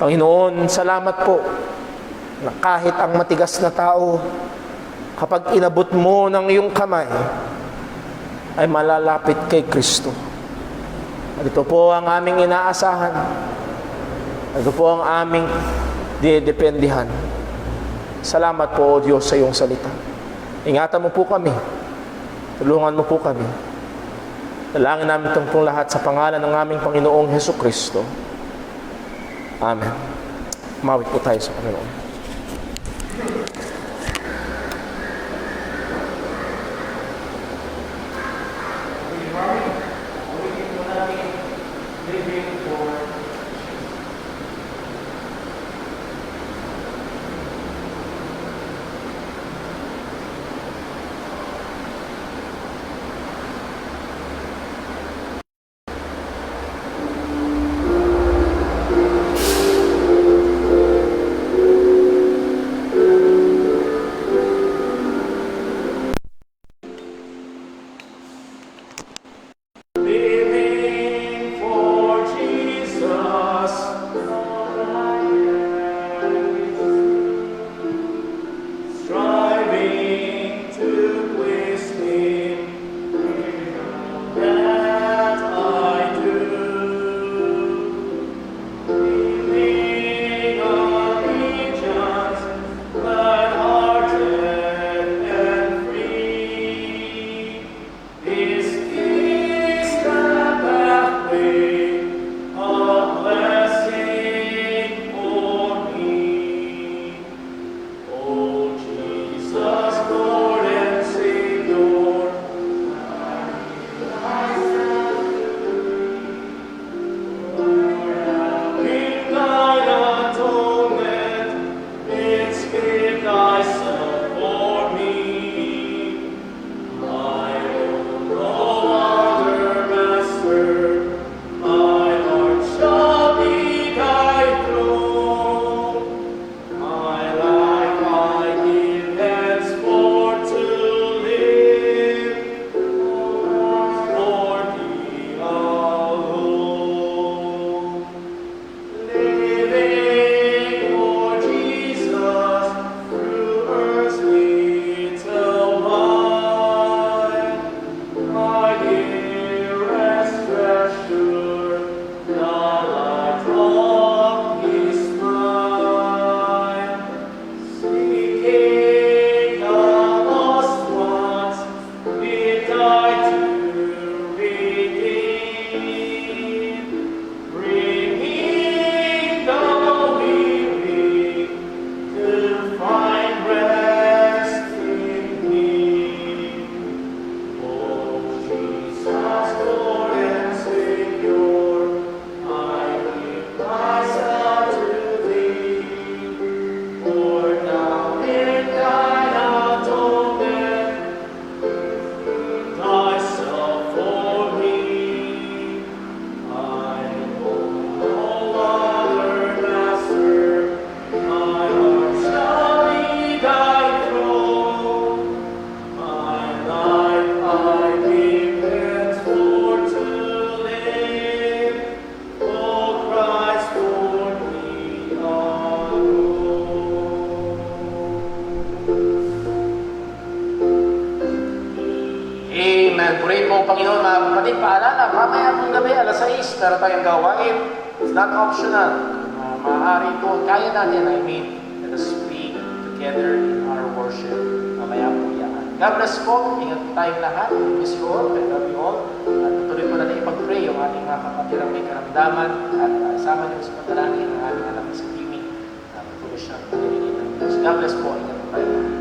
Panginoon, salamat po na kahit ang matigas na tao, kapag inabot mo ng iyong kamay, ay malalapit kay Kristo. At ito po ang aming inaasahan. At ito po ang aming didependihan. Salamat po, O Diyos, sa iyong salita. Ingatan mo po kami. Tulungan mo po kami. Dalangin namin itong pong lahat sa pangalan ng aming Panginoong Hesukristo. Amen. Mawit po tayo sa Panginoon. kapatid, paalala, mamaya pong gabi, alas 6, meron tayong gawain. It's not optional. Maaari po, kaya natin, let us be together in our worship. Mamaya po yan. God bless po. Ingat po tayong lahat. Miss you all. I love you all. At tuloy po natin ipag-pray yung ating mga kapatid ang may karamdaman. At isama niyo sa panalangin ang aming anak sa Kimi. Patuloy siyang panalangin ng Diyos. God bless po. Ingat po tayo.